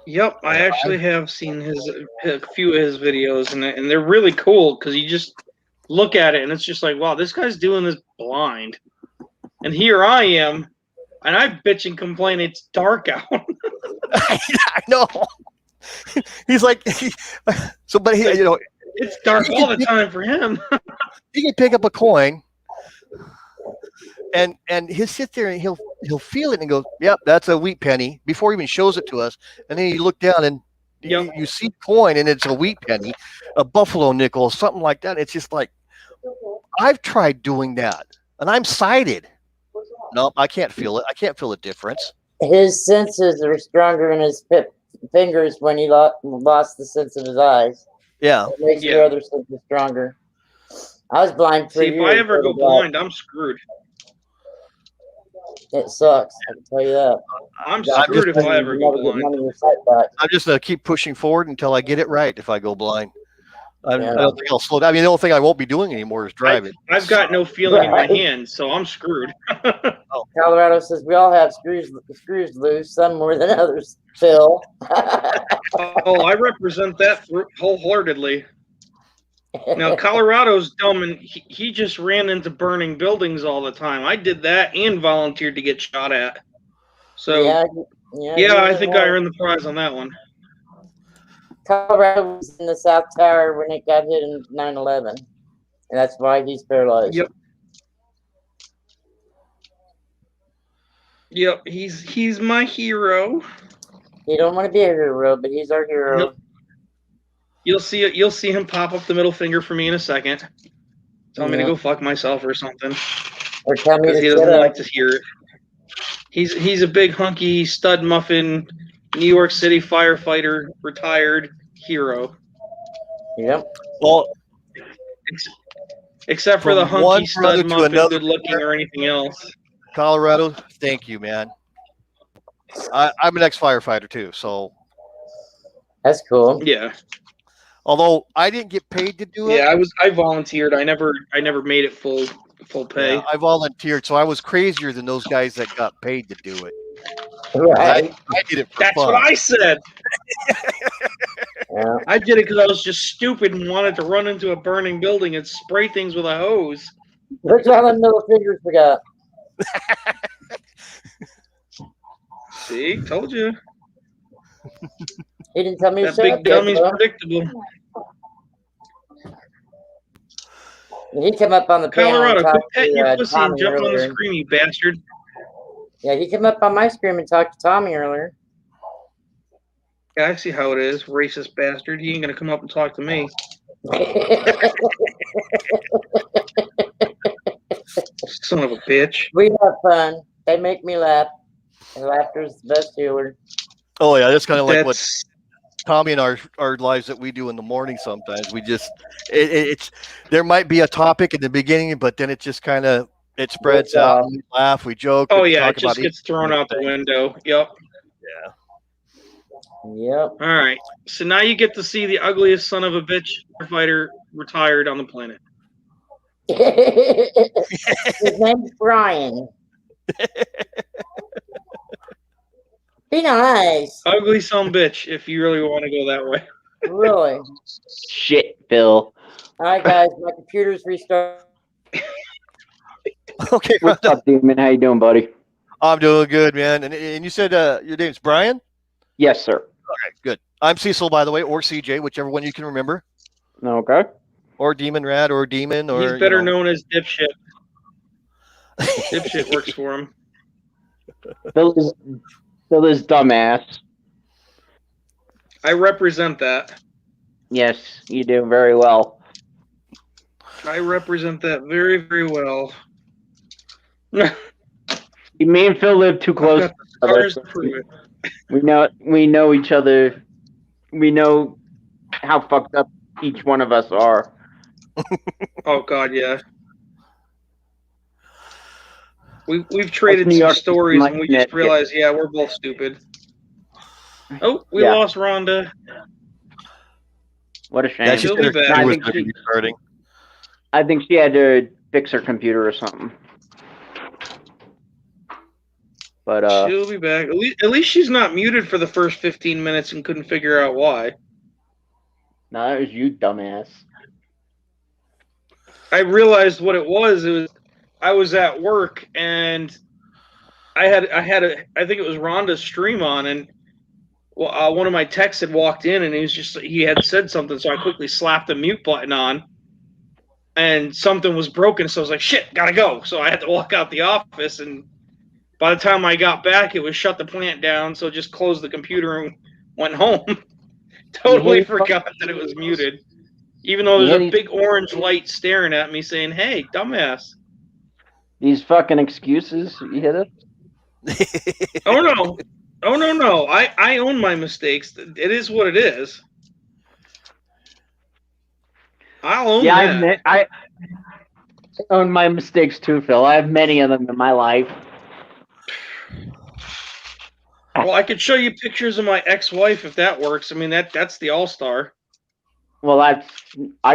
S1: Yep. I actually have seen a few of his videos, and they're really cool because you just look at it and it's just like, wow, this guy's doing this blind, and here I am, and I bitch and complain it's dark out.
S3: I know. He's like, so, but he, you know,
S1: It's dark all the time for him.
S3: he can pick up a coin, and he'll sit there and he'll feel it and go, "Yep, that's a wheat penny," before he even shows it to us. And then you look down and
S1: Yep.
S3: you see coin and it's a wheat penny, a buffalo nickel, something like that. It's just like, I've tried doing that, and I'm sighted. No, I can't feel it. I can't feel the difference.
S2: His senses are stronger in his fingers when he lost the sense of his eyes.
S3: Yeah.
S2: It makes your other senses stronger. I was blind for
S1: See, if
S2: years.
S1: I ever go blind, I'm screwed.
S2: It sucks. I can tell you that.
S1: I'm screwed if I ever go blind.
S3: I'm just gonna keep pushing forward until I get it right. If I go blind, I
S2: Yeah.
S3: don't think I'll slow down. I mean, the only thing I won't be doing anymore is driving.
S1: I've got no feeling in my hands, so I'm screwed.
S2: Colorado says we all have screws loose, some more than others. Phil.
S1: Oh, I represent that wholeheartedly. Now, Colorado's dumb, and he just ran into burning buildings all the time. I did that and volunteered to get shot at. So, yeah, I think I earned the prize on that one.
S2: Colorado was in the South Tower when it got hit in 9/11, and that's why he's paralyzed.
S1: Yep. Yep, he's my hero.
S2: He don't want to be a hero, but he's our hero.
S1: Nope. You'll see it. You'll see him pop up the middle finger for me in a second. Tell me to go fuck myself or something.
S2: Or tell me
S1: Because
S2: to
S1: he
S2: shut
S1: doesn't
S2: up.
S1: like to hear it. He's a big hunky stud muffin, New York City firefighter, retired hero.
S2: Yep.
S3: Well,
S1: Except for the
S3: From one
S1: hunky
S3: brother
S1: stud
S3: to
S1: muffin,
S3: another
S1: good looking or anything else.
S3: Colorado, thank you, man. I'm an ex-firefighter too, so
S2: That's cool.
S1: Yeah.
S3: although I didn't get paid to do it,
S1: Yeah, I volunteered. I never made it full pay.
S3: yeah, I volunteered, so I was crazier than those guys that got paid to do it.
S2: Right.
S3: I did it for
S1: That's
S3: fun.
S1: what I said.
S2: Yeah.
S1: I did it because I was just stupid and wanted to run into a burning building and spray things with a hose.
S2: Look at all the middle fingers we got.
S1: See, told you.
S2: He didn't tell me to
S1: That
S2: shut
S1: big
S2: up yet,
S1: dummy's
S2: bro.
S1: predictable.
S2: He came up on the panel
S1: Colorado,
S2: and
S1: quit
S2: talked
S1: petting
S2: to
S1: your pussy and
S2: Tommy
S1: jump on the
S2: earlier.
S1: screen, you bastard.
S2: Yeah, he came up on my screen and talked to Tommy earlier.
S1: Yeah, I see how it is, racist bastard. He ain't gonna come up and talk to me. Son of a bitch.
S2: We have fun. They make me laugh. And laughter's the best healer.
S3: Oh yeah, that's kind of like what
S1: That's
S3: Tommy and our lives that we do in the morning. Sometimes we just it's there might be a topic in the beginning, but then it just kind of it spreads out. We laugh, we joke.
S1: oh
S3: we
S1: yeah,
S3: talk
S1: it just
S3: about
S1: gets thrown out the window. Yep.
S2: Yep.
S1: All right. So now you get to see the ugliest son of a bitch firefighter retired on the planet.
S2: His name's Brian. Be nice.
S1: Ugly son bitch, if you really want to go that way.
S2: Really.
S4: Shit, Phil.
S2: All right, guys. My computer's restarted.
S3: Okay,
S4: What's up, Demon? How you doing, buddy?
S3: I'm doing good, man. And you said your name's Brian?
S4: Yes, sir.
S3: Okay, good. I'm Cecil, by the way, or CJ, whichever one you can remember,
S4: Okay.
S3: or Demon Rat, or Demon, or
S1: He's better known as Dipshit. Dipshit works for him.
S4: Phil is dumbass.
S1: I represent that.
S4: Yes, you do very well.
S1: I represent that very, very well.
S4: Me and Phil live too close.
S1: I've got the
S4: to each other,
S1: scars to prove it.
S4: We know each other. We know how fucked up each one of us are.
S1: Oh God, yeah. We've traded
S4: New
S1: some
S4: York,
S1: stories and we just
S4: Connecticut.
S1: realized, yeah, we're both stupid. Oh, we
S4: Yeah.
S1: lost Rhonda.
S4: What a shame.
S3: Yeah, she's
S1: She'll be
S3: gonna-
S1: back.
S3: she
S4: I
S3: was
S4: think
S3: gonna
S4: she-
S3: be starting.
S4: I think she had to fix her computer or something. But
S1: She'll be back. At least she's not muted for the first 15 minutes and couldn't figure out why.
S4: no, that was you, dumbass.
S1: I realized what it was. I was at work and I think it was Rhonda's stream on, and one of my texts had walked in and he had said something, so I quickly slapped the mute button on, and something was broken, so I was like, shit, gotta go. So I had to walk out the office, and by the time I got back, it was shut the plant down, so just closed the computer and went home. Totally
S4: Yeah.
S1: forgot that it was muted. Even though there's
S4: Yeah,
S1: a
S4: these-
S1: big orange light staring at me saying, hey, dumbass.
S4: These fucking excuses, you hit it?
S1: Oh no. Oh no. I own my mistakes. It is what it is. I'll own
S4: Yeah,
S1: that.
S4: I own my mistakes too, Phil. I have many of them in my life.
S1: Well, I could show you pictures of my ex-wife if that works. I mean that's the all-star.
S4: Well, I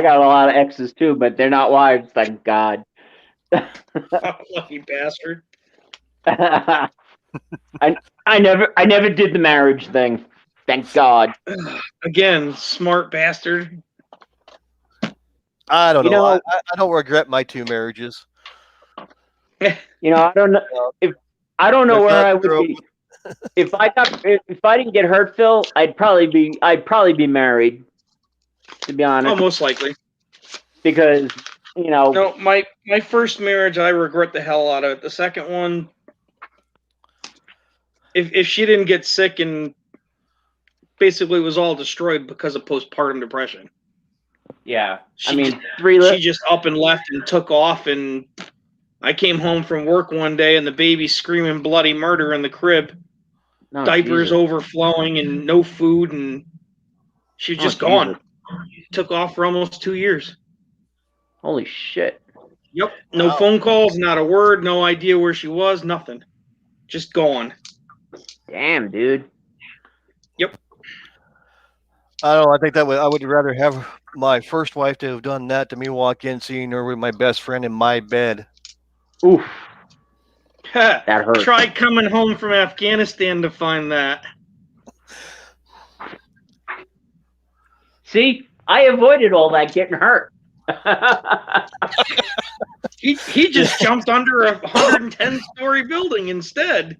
S4: got a lot of exes too, but they're not wives, thank God.
S1: Oh, lucky bastard.
S4: I never did the marriage thing, thank God.
S1: Again, smart bastard.
S3: I don't
S4: You
S3: know.
S4: know-
S3: I don't regret my 2 marriages.
S4: You know, I don't know if I don't know
S3: There's
S4: where
S3: not
S4: I would
S3: zero-
S4: be if I didn't get hurt, Phil. I'd probably be married, to be honest,
S1: Oh, most likely.
S4: because you know.
S1: No, my first marriage, I regret the hell out of it. The second one, if she didn't get sick and basically was all destroyed because of postpartum depression.
S4: Yeah,
S1: She
S4: I mean,
S1: just, she just up and left and took off, and I came home from work one day and the baby screaming bloody murder in the crib,
S4: no,
S1: diapers
S4: Jesus.
S1: overflowing and no food, and she was
S4: Oh,
S1: just
S4: Jesus.
S1: gone. Took off for almost 2 years.
S4: Holy shit!
S1: Yep. No
S3: Wow.
S1: phone calls, not a word, no idea where she was, nothing. Just gone.
S4: Damn, dude.
S3: I don't know. I think I would rather have my first wife to have done that than me walk in seeing her with my best friend in my bed.
S4: Oof, that hurt.
S1: Try coming home from Afghanistan to find that.
S4: See, I avoided all that getting hurt.
S1: He just jumped under a 110-story building instead.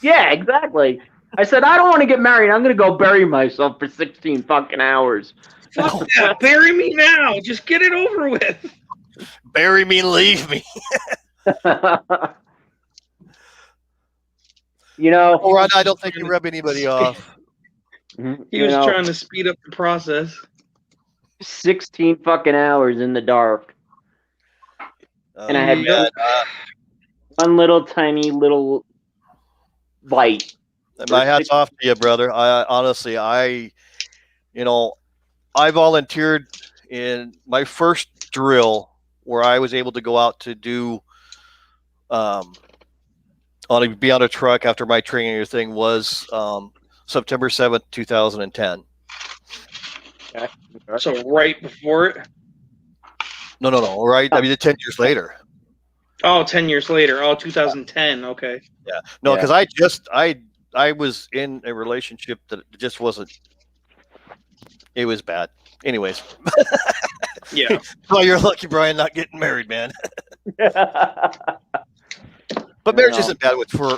S4: Yeah, exactly. I said, I don't want to get married. I'm going to go bury myself for 16 fucking hours.
S1: Fuck that. Bury me now. Just get it over with.
S3: Bury me, leave me.
S4: You know,
S3: Or I don't think you rub anybody off.
S1: He was trying to speed up the process.
S4: 16 fucking hours in the dark. And I had
S3: man,
S4: one little tiny little light.
S3: my hat's off to you, brother. I honestly, I volunteered in my first drill where I was able to go out to do on be on a truck after my training thing was September 7th, 2010.
S1: So right before it.
S3: No. Right. I mean, 10 years later.
S1: Oh, 10 years later. Oh, 2010. Okay.
S3: Yeah. No,
S2: Yeah.
S3: because I was in a relationship that just wasn't. It was bad. Anyways.
S1: Yeah.
S3: Oh, you're lucky, Brian, not getting married, man. But
S4: I
S3: marriage
S4: know.
S3: isn't bad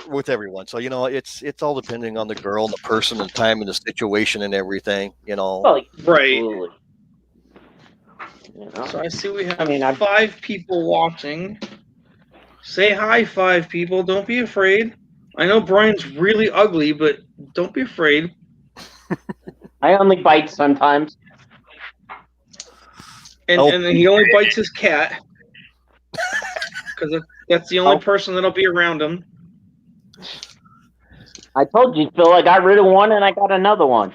S3: with everyone. So it's all depending on the girl and the person and time and the situation and everything.
S4: Well,
S1: Right.
S4: absolutely. You know?
S1: So I see we have
S4: I mean,
S1: 5 people watching. Say hi, 5 people. Don't be afraid. I know Brian's really ugly, but don't be afraid.
S4: I only bite sometimes.
S1: And
S3: Oh.
S1: and he only bites his cat. Because that's the only person that'll be around him.
S4: I told you, Phil, I got rid of one and I got another one.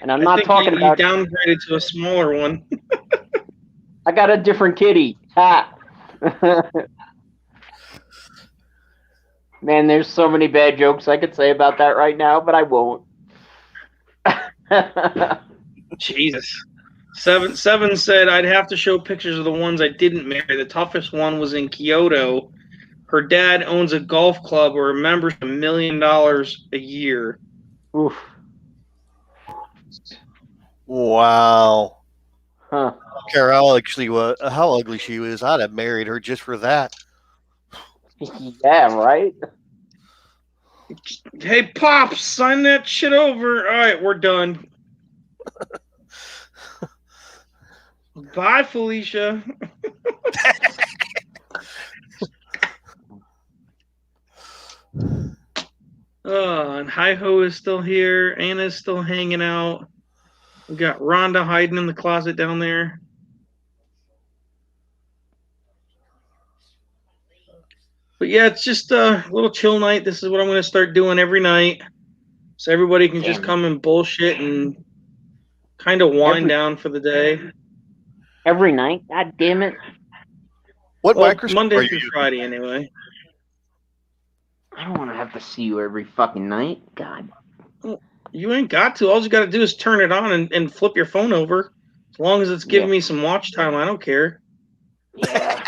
S4: And I'm
S1: I
S4: not
S1: think
S4: talking
S1: you
S4: about.
S1: downgraded to a smaller one.
S4: I got a different kitty. Ha. Man, there's so many bad jokes I could say about that right now, but I won't.
S1: Jesus. Seven said I'd have to show pictures of the ones I didn't marry. The toughest one was in Kyoto. Her dad owns a golf club where a member's $1 million a year.
S4: Oof.
S3: Wow.
S4: Huh.
S3: I don't care how ugly she was. I'd have married her just for that.
S4: Yeah, right?
S1: Hey, Pops, sign that shit over. All right, we're done. Bye, Felicia. Oh, and Hi-Ho is still here. Anna's still hanging out. We got Rhonda hiding in the closet down there. But yeah, it's just a little chill night. This is what I'm going to start doing every night. So everybody can just
S4: Damn.
S1: come and bullshit and kind of wind down for the day.
S4: Every night? God damn it.
S3: What
S1: Well,
S3: microscope are
S1: Monday
S3: you
S1: through
S3: using?
S1: Friday, anyway.
S4: I don't want to have to see you every fucking night. God.
S1: You ain't got to. All you got to do is turn it on and flip your phone over. As long as it's giving
S4: Yeah.
S1: me some watch time, I don't care.
S4: Yeah.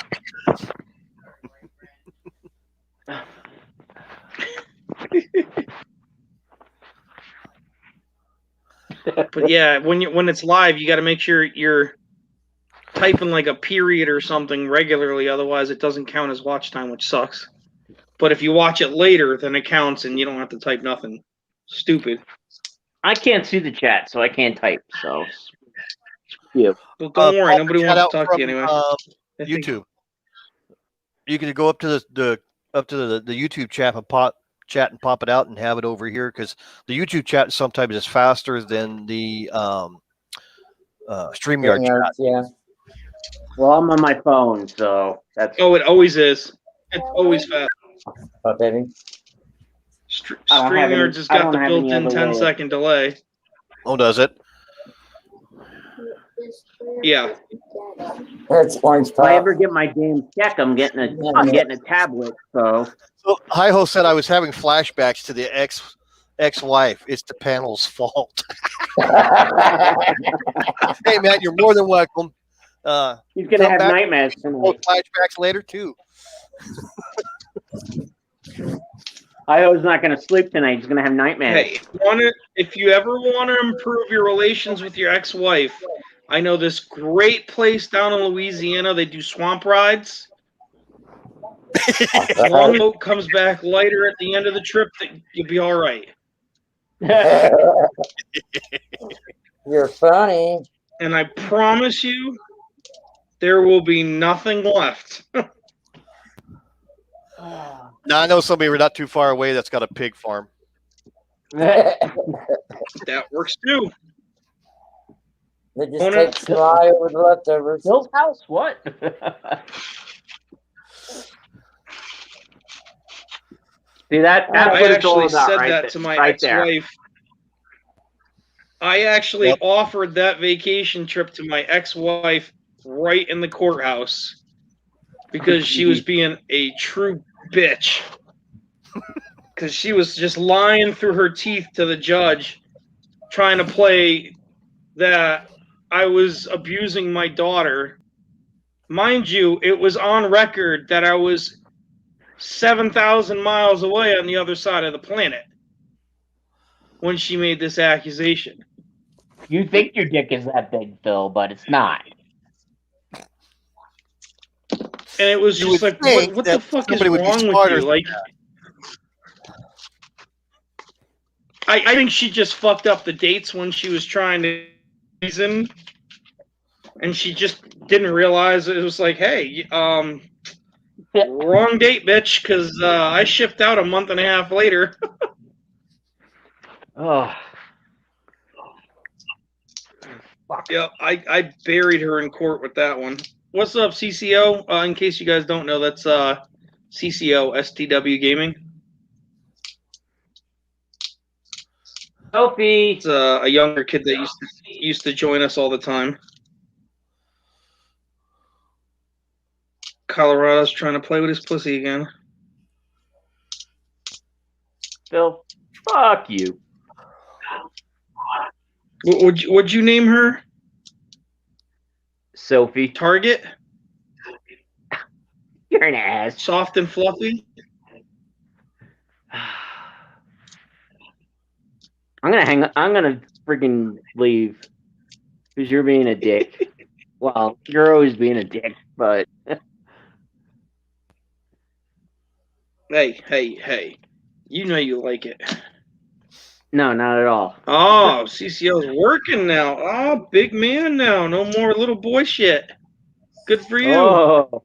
S1: But yeah, when it's live, you got to make sure you're typing like a period or something regularly. Otherwise, it doesn't count as watch time, which sucks. But if you watch it later, then it counts, and you don't have to type nothing. Stupid.
S4: I can't see the chat, so I can't type. So, yeah.
S1: Well, don't worry,
S3: Pop
S1: nobody
S3: the
S1: wants
S3: chat
S1: to
S3: out
S1: talk to you
S3: from,
S1: anyway. I think-
S3: YouTube. You can go up to the YouTube chat and pop it out and have it over here because the YouTube chat sometimes is faster than the StreamYard chat.
S2: Yeah.
S4: Well, I'm on my phone, so that's.
S1: Oh, it always is. It's always fast.
S2: Oh, baby.
S4: I don't have any-
S1: StreamYard just
S4: I
S1: got
S4: don't
S1: the
S4: have any
S1: built-in
S4: other way of-
S1: 10-second delay.
S3: Oh, does it?
S1: Yeah.
S2: That's orange
S4: If I
S2: pop.
S4: ever get my damn check, I'm getting a tablet. So
S3: So Hi-Ho said I was having flashbacks to the ex-wife. It's the panel's fault. Hey, man, you're more than welcome.
S4: he's gonna
S3: Come
S4: have
S3: back.
S4: nightmares tonight.
S3: Flashbacks later too.
S4: Io's not gonna sleep tonight. He's gonna have nightmares.
S1: Hey, if you ever want to improve your relations with your ex-wife, I know this great place down in Louisiana. They do swamp rides. As long as the boat comes back lighter at the end of the trip, that you'll be all right.
S2: You're funny.
S1: And I promise you, there will be nothing left.
S3: Now I know somebody not too far away that's got a pig farm.
S1: That works too.
S2: They just
S1: Owner-
S2: take Sly over the leftovers.
S4: Phil's house? What? See that's
S1: I
S4: what it's all
S1: actually
S4: about,
S1: said
S4: right
S1: that
S4: there-
S1: to my
S4: right there.
S1: ex-wife. I actually
S3: Yep.
S1: offered that vacation trip to my ex-wife right in the courthouse. because she was being a true bitch. Because she was just lying through her teeth to the judge, trying to play that I was abusing my daughter. Mind you, it was on record that I was 7,000 miles away on the other side of the planet when she made this accusation.
S4: You think your dick is that big, Phil, but it's not.
S1: And it was
S3: You
S1: just
S3: would
S1: like,
S3: think
S1: what the
S3: that
S1: fuck is
S3: somebody would be
S1: wrong with
S3: smarter
S1: you?
S3: than
S1: Like, I think she just fucked up the dates when she was trying to reason, and she just didn't realize it was like, hey, wrong date, bitch, because I shipped out a month and a half later.
S4: Oh,
S1: Yep, I buried her in court with that one. What's up, CCO? In case you guys don't know, that's CCO, STW Gaming.
S4: Sophie.
S1: It's a younger kid that used to join us all the time. Colorado's trying to play with his pussy again.
S4: Phil, fuck you.
S1: Would you name her?
S4: Sophie,
S1: Target?
S4: you're an ass.
S1: Soft and fluffy?
S4: I'm gonna freaking leave. Because you're being a dick. Well, you're always being a dick, but
S1: Hey. You know you like it.
S4: no, not at all.
S1: Oh, CCO's working now. Oh, big man now. No more little boy shit. Good for you.
S4: Oh.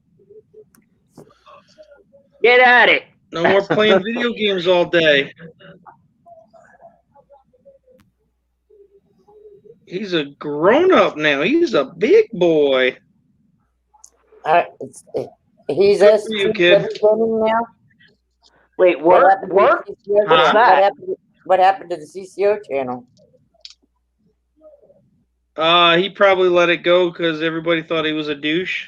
S4: Get at it.
S1: No more playing video games all day. He's a grown-up now. He's a big boy.
S2: He's
S1: Good for you, kid.
S2: gaming now.
S4: Wait,
S2: What
S4: work?
S2: happened to
S4: Work?
S2: the CCO
S4: What's
S2: channel?
S4: that?
S2: What happened to the CCO channel?
S1: He probably let it go because everybody thought he was a douche.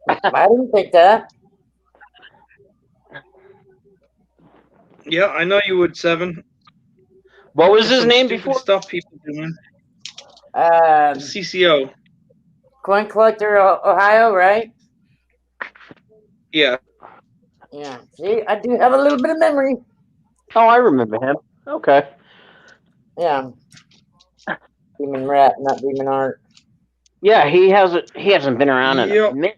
S2: I didn't think that.
S1: Yeah, I know you would, Seven.
S4: What was his
S1: Some
S4: name
S1: stupid
S4: before?
S1: stuff people doing.
S2: Um,
S1: CCO.
S2: Coin Collector Ohio, right?
S1: Yeah.
S2: Yeah. See, I do have a little bit of memory.
S4: Oh, I remember him. Okay.
S2: Yeah. Demon Rat, not Demon Art.
S4: Yeah, he hasn't been around in a
S1: Yep.
S4: minute.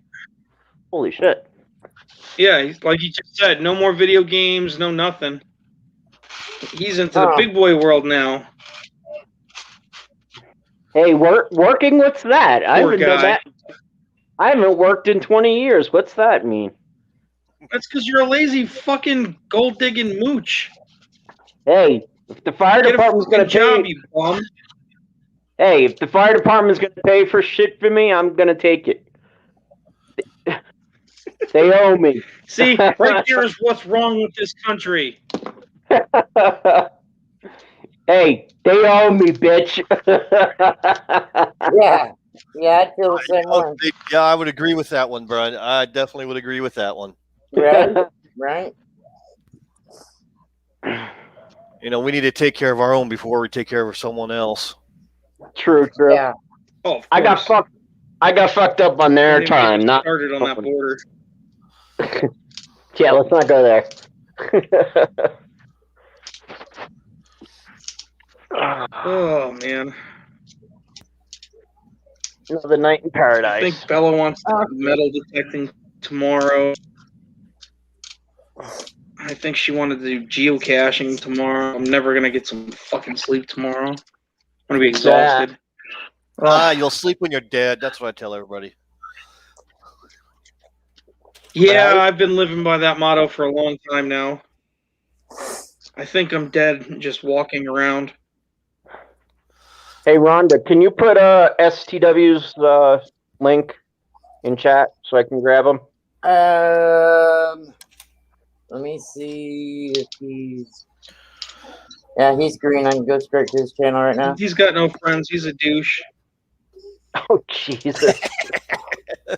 S4: Holy shit.
S1: Yeah, like you just said, no more video games, no nothing. He's into the
S2: Oh.
S1: big boy world now.
S4: Hey, working? What's that? I
S1: Poor
S4: haven't done
S1: guy.
S4: that. I haven't worked in 20 years. What's that mean?
S1: That's because you're a lazy fucking gold digging mooch.
S4: Hey, if the fire
S1: Get a
S4: department's
S1: fucking
S4: gonna
S1: job,
S4: pay,
S1: you bum.
S4: hey, if the fire department's gonna pay for shit for me, I'm gonna take it. They owe me.
S1: See, right there is what's wrong with this country.
S4: Hey, they owe me, bitch.
S2: Yeah. Yeah, I feel the same way.
S3: Yeah, I would agree with that one, Brian. I definitely would agree with that one.
S2: Right? Right?
S3: You know, we need to take care of our own before we take care of someone else.
S4: True.
S2: Yeah.
S1: Oh, of
S4: I got
S1: course.
S4: fucked up on their
S1: Don't even get
S4: time.
S1: me
S4: Not
S1: started on that border.
S4: yeah. Let's not go there.
S1: Oh man,
S4: Another night in
S1: I
S4: paradise.
S1: think Bella wants to have metal detecting tomorrow. I think she wanted to do geocaching tomorrow. I'm never gonna get some fucking sleep tomorrow. I'm gonna be exhausted.
S3: You'll sleep when you're dead. That's what I tell everybody.
S1: Yeah,
S4: Right?
S1: I've been living by that motto for a long time now. I think I'm dead just walking around.
S4: Hey, Rhonda, can you put STW's link in chat so I can grab him?
S2: Let me see if he's. Yeah, he's green. I can go straight to his channel right now.
S1: He's got no friends. He's a douche.
S4: Oh, Jesus.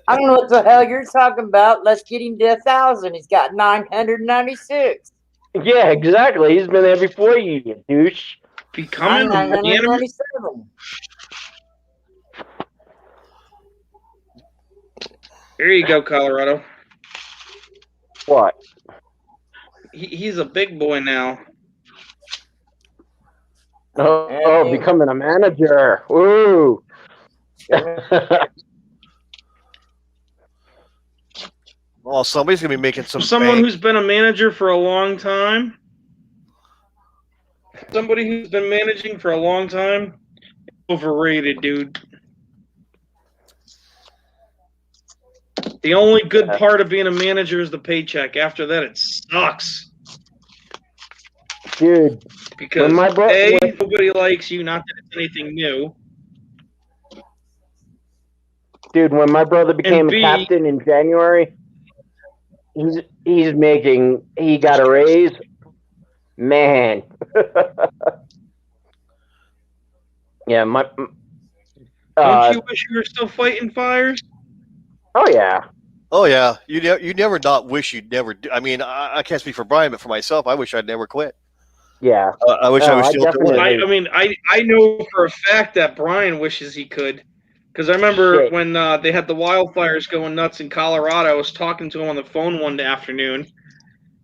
S2: I don't know what the hell you're talking about. Let's get him to 1,000. He's got 996.
S4: Yeah, exactly. He's been there before you, you douche.
S1: Becoming
S2: I'm
S1: a manager?
S2: 997.
S1: There you go, Colorado.
S4: What?
S1: He's a big boy now.
S4: Oh, becoming a manager. Ooh.
S3: Well, somebody's gonna be making some.
S1: For someone
S3: bank.
S1: who's been a manager for a long time, somebody who's been managing for a long time, overrated, dude. The only good part of being a manager is the paycheck. After that, it sucks.
S4: Dude,
S1: Because
S4: when my
S1: A, nobody likes you, not that it's anything new.
S4: dude, when my brother became
S1: B,
S4: a captain in January, he got a raise. Man. Yeah,
S1: don't you wish you were still fighting fires?
S4: oh yeah.
S3: Oh yeah, you never not wish you'd never. I mean, I can't speak for Brian, but for myself, I wish I'd never quit.
S4: Yeah.
S3: I wish I was still doing it.
S1: I mean, I know for a fact that Brian wishes he could. Because I remember when they had the wildfires going nuts in Colorado, I was talking to him on the phone one afternoon,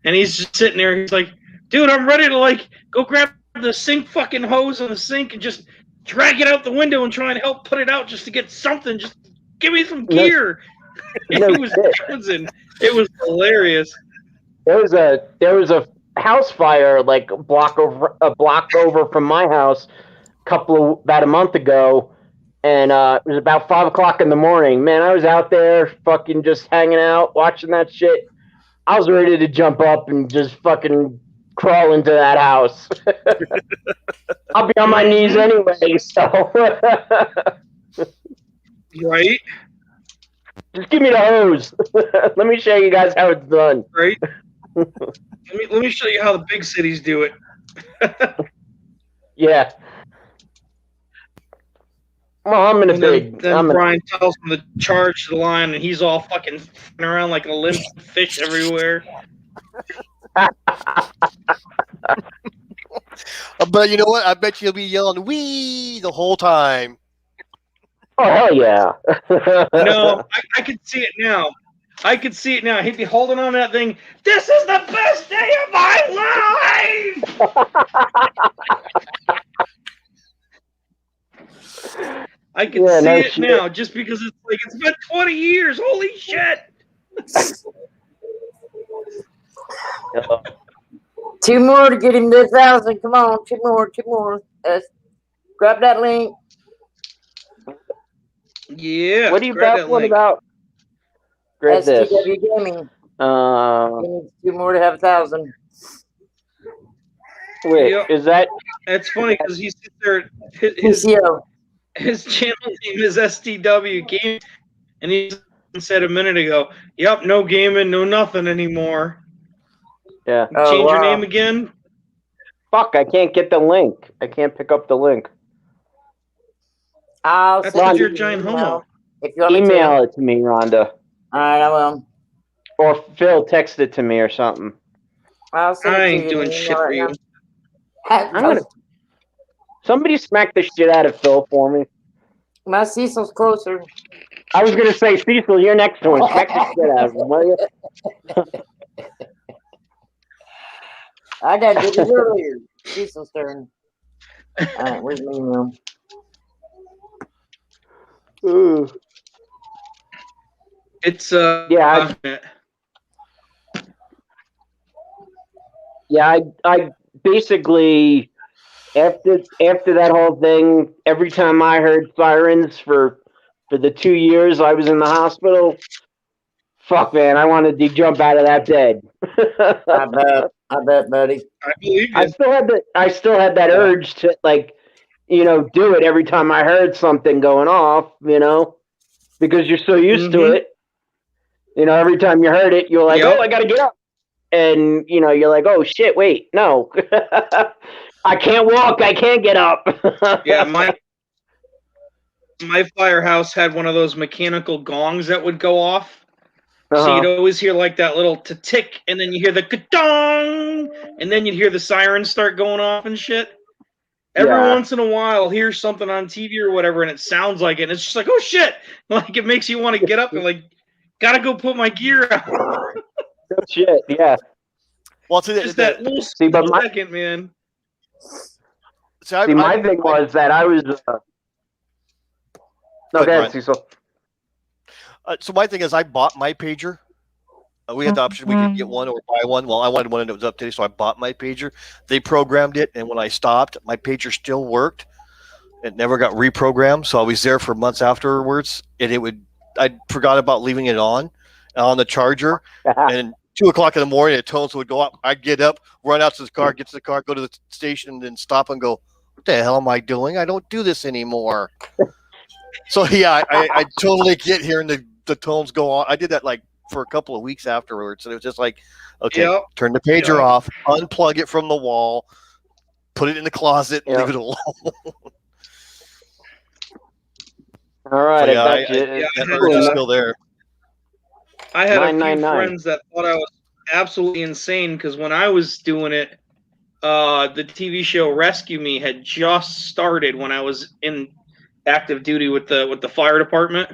S1: and he's just sitting there. He's like, dude, I'm ready to, go grab the sink fucking hose on the sink and just drag it out the window and try and help put it out just to get something. Just give me some gear. It was jonesing. It was hilarious.
S4: There was a house fire like a block over from my house about a month ago, and it was about 5 o'clock in the morning. Man, I was out there fucking just hanging out, watching that shit. I was ready to jump up and just fucking crawl into that house. I'll be on my knees anyway, so
S1: Right?
S4: just give me the hose. Let me show you guys how it's done.
S1: Right? Let me show you how the big cities do it.
S4: Yeah. Well, I'm in a
S1: And
S4: big.
S1: then Brian tells him to charge the line, and he's all fucking around like a limp fish everywhere.
S3: But you know what? I bet you'll be yelling "wee" the whole time.
S4: Oh hell yeah!
S1: No, I could see it now. I could see it now. He'd be holding on to that thing. This is the best day of my life. I can see it now, just because it's like it's been 20 years. Holy shit!
S2: 2 more to get him to 1,000. Come on, 2 more. Grab that link.
S1: Yeah.
S4: What are you babbling about? Grab this.
S2: STW Gaming. He needs 2 more to have 1,000.
S4: Wait, is that?
S1: That's funny because he sits there. His channel name is STW Gaming, and he said a minute ago, "Yep, no gaming, no nothing anymore."
S4: Yeah.
S1: Change your name again.
S4: Fuck! I can't get the link. I can't pick up the link.
S1: That's because you're a giant homo.
S2: If you want
S4: email it to me, Rhonda.
S2: All right, I will.
S4: Or Phil, text it to me or something.
S2: I
S1: ain't doing shit for you.
S4: Somebody smack the shit out of Phil for me.
S2: My Cecil's closer.
S4: I was gonna say, Cecil, you're next to him. Smack the shit out of him, will you?
S2: I got to do this earlier. Cecil's turn. All right, where's my email?
S4: Ooh.
S1: It's
S4: yeah. I basically after that whole thing, every time I heard sirens for the 2 years I was in the hospital, fuck man, I wanted to jump out of that bed.
S2: I bet, buddy.
S1: I believe you.
S4: I still had that urge to do it every time I heard something going off, because you're so used to it. Every time you heard it, you're like, oh, I gotta get up. And, you're like, oh, shit, wait, no. I can't walk. I can't get up.
S1: Yeah, my firehouse had one of those mechanical gongs that would go off. So
S4: Uh-huh.
S1: you'd always hear like that little tick, and then you hear the ka-dong, and then you'd hear the sirens start going off and shit. Every
S4: Yeah.
S1: once in a while, I'll hear something on TV or whatever, and it sounds like it, and it's just like, oh shit! Like it makes you want to get up and like, gotta go put my gear on.
S4: Good shit. Yeah.
S3: Well, see,
S1: Just that little
S4: See, but my
S1: second, man.
S4: see, my thing was that I was. No, go ahead, Cecil.
S3: So my thing is, I bought my pager. We had the option we could get one or buy one. Well, I wanted one that was updated, so I bought my pager. They programmed it, and when I stopped, my pager still worked. It never got reprogrammed, so I was there for months afterwards, and I forgot about leaving it on the charger, and 2:00 in the morning, the tones would go up. I'd get up, run out to the car, get to the car, go to the station, and then stop and go, what the hell am I doing? I don't do this anymore. So yeah, I totally get hearing the tones go on. I did that like for a couple of weeks afterwards, and it was just like, okay,
S1: Yep.
S3: turn the pager
S1: Yep.
S3: off, unplug it from the wall, put it in the closet, and leave it alone.
S4: All right,
S3: So, yeah,
S4: I got you.
S3: that urge is still there.
S1: I had a few
S4: 999.
S1: friends that thought I was absolutely insane because when I was doing it, the TV show Rescue Me had just started when I was in active duty with the fire department.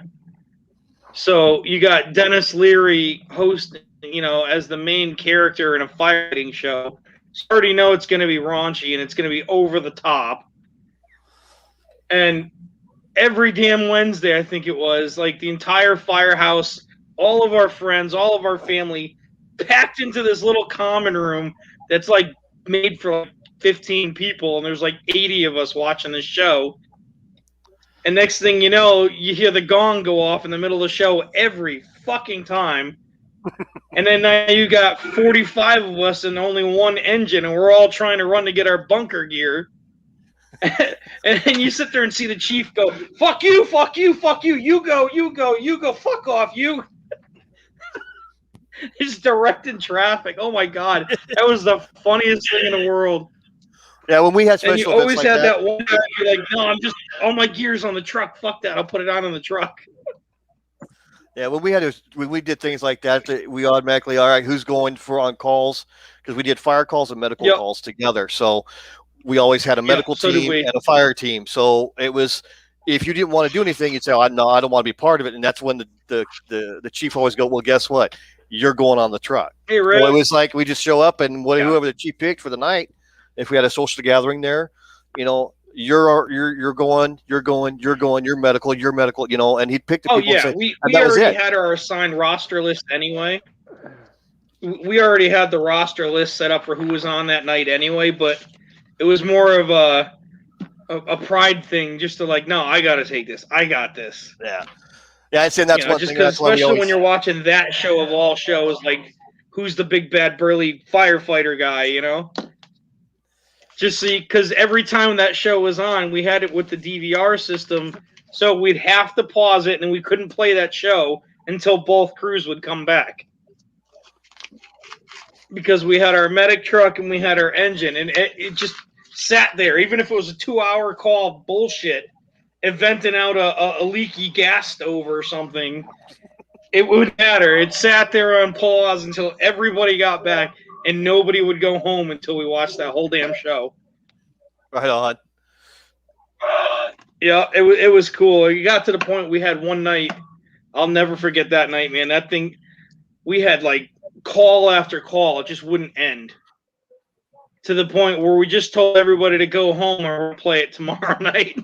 S1: So you got Dennis Leary hosting, as the main character in a firefighting show. So you already know it's going to be raunchy and it's going to be over the top. And every damn Wednesday, I think it was, like the entire firehouse, all of our friends, all of our family packed into this little common room that's like made for like 15 people, and there's like 80 of us watching this show. And next thing you know, you hear the gong go off in the middle of the show every fucking time. And then now you got 45 of us and only one engine, and we're all trying to run to get our bunker gear. And then you sit there and see the chief go, fuck you, fuck you, fuck you, you go, fuck off, you. He's directing traffic. Oh my God. That was the funniest thing in the world.
S3: Yeah, when we had
S1: And you
S3: special events
S1: always
S3: like
S1: had
S3: that,
S1: that one guy be like, no, I'm just, all my gear's on the truck. Fuck that. I'll put it on the truck.
S3: yeah, when we did things like that, we automatically, all right, who's going on calls? Because we did fire calls and medical
S1: Yep.
S3: calls together. So we always had a medical
S1: so did
S3: team
S1: we.
S3: and a fire team. So it was, if you didn't want to do anything, you'd say, oh, no, I don't want to be part of it. And that's when the chief always go, well, guess what? You're going on the truck.
S1: Hey, Rick.
S3: Well, it was like we just show up and
S1: Yeah.
S3: whoever the chief picked for the night, if we had a social gathering there, you're going, you're medical, and he'd pick the
S1: Oh,
S3: people and
S1: yeah.
S3: say,
S1: We
S3: that was
S1: already
S3: it.
S1: had our assigned roster list anyway. We already had the roster list set up for who was on that night anyway, but it was more of a pride thing, just to like, no, I got to take this. I got this.
S3: Yeah. Yeah, I'd say that's one
S1: just
S3: thing.
S1: because,
S3: That's why we
S1: especially when
S3: always,
S1: you're watching that show of all shows, like, who's the big bad burly firefighter guy, Just see, because every time that show was on, we had it with the DVR system, so we'd have to pause it, and we couldn't play that show until both crews would come back. Because we had our medic truck and we had our engine, and it just sat there, even if it was a 2-hour call bullshit, venting out a leaky gas stove or something, it wouldn't matter. It sat there on pause until everybody got back, and nobody would go home until we watched that whole damn show.
S3: right on.
S1: Yeah, it was cool. It got to the point we had one night, I'll never forget that night, man. That thing, we had like call after call. It just wouldn't end. To the point where we just told everybody to go home and we'll play it tomorrow night.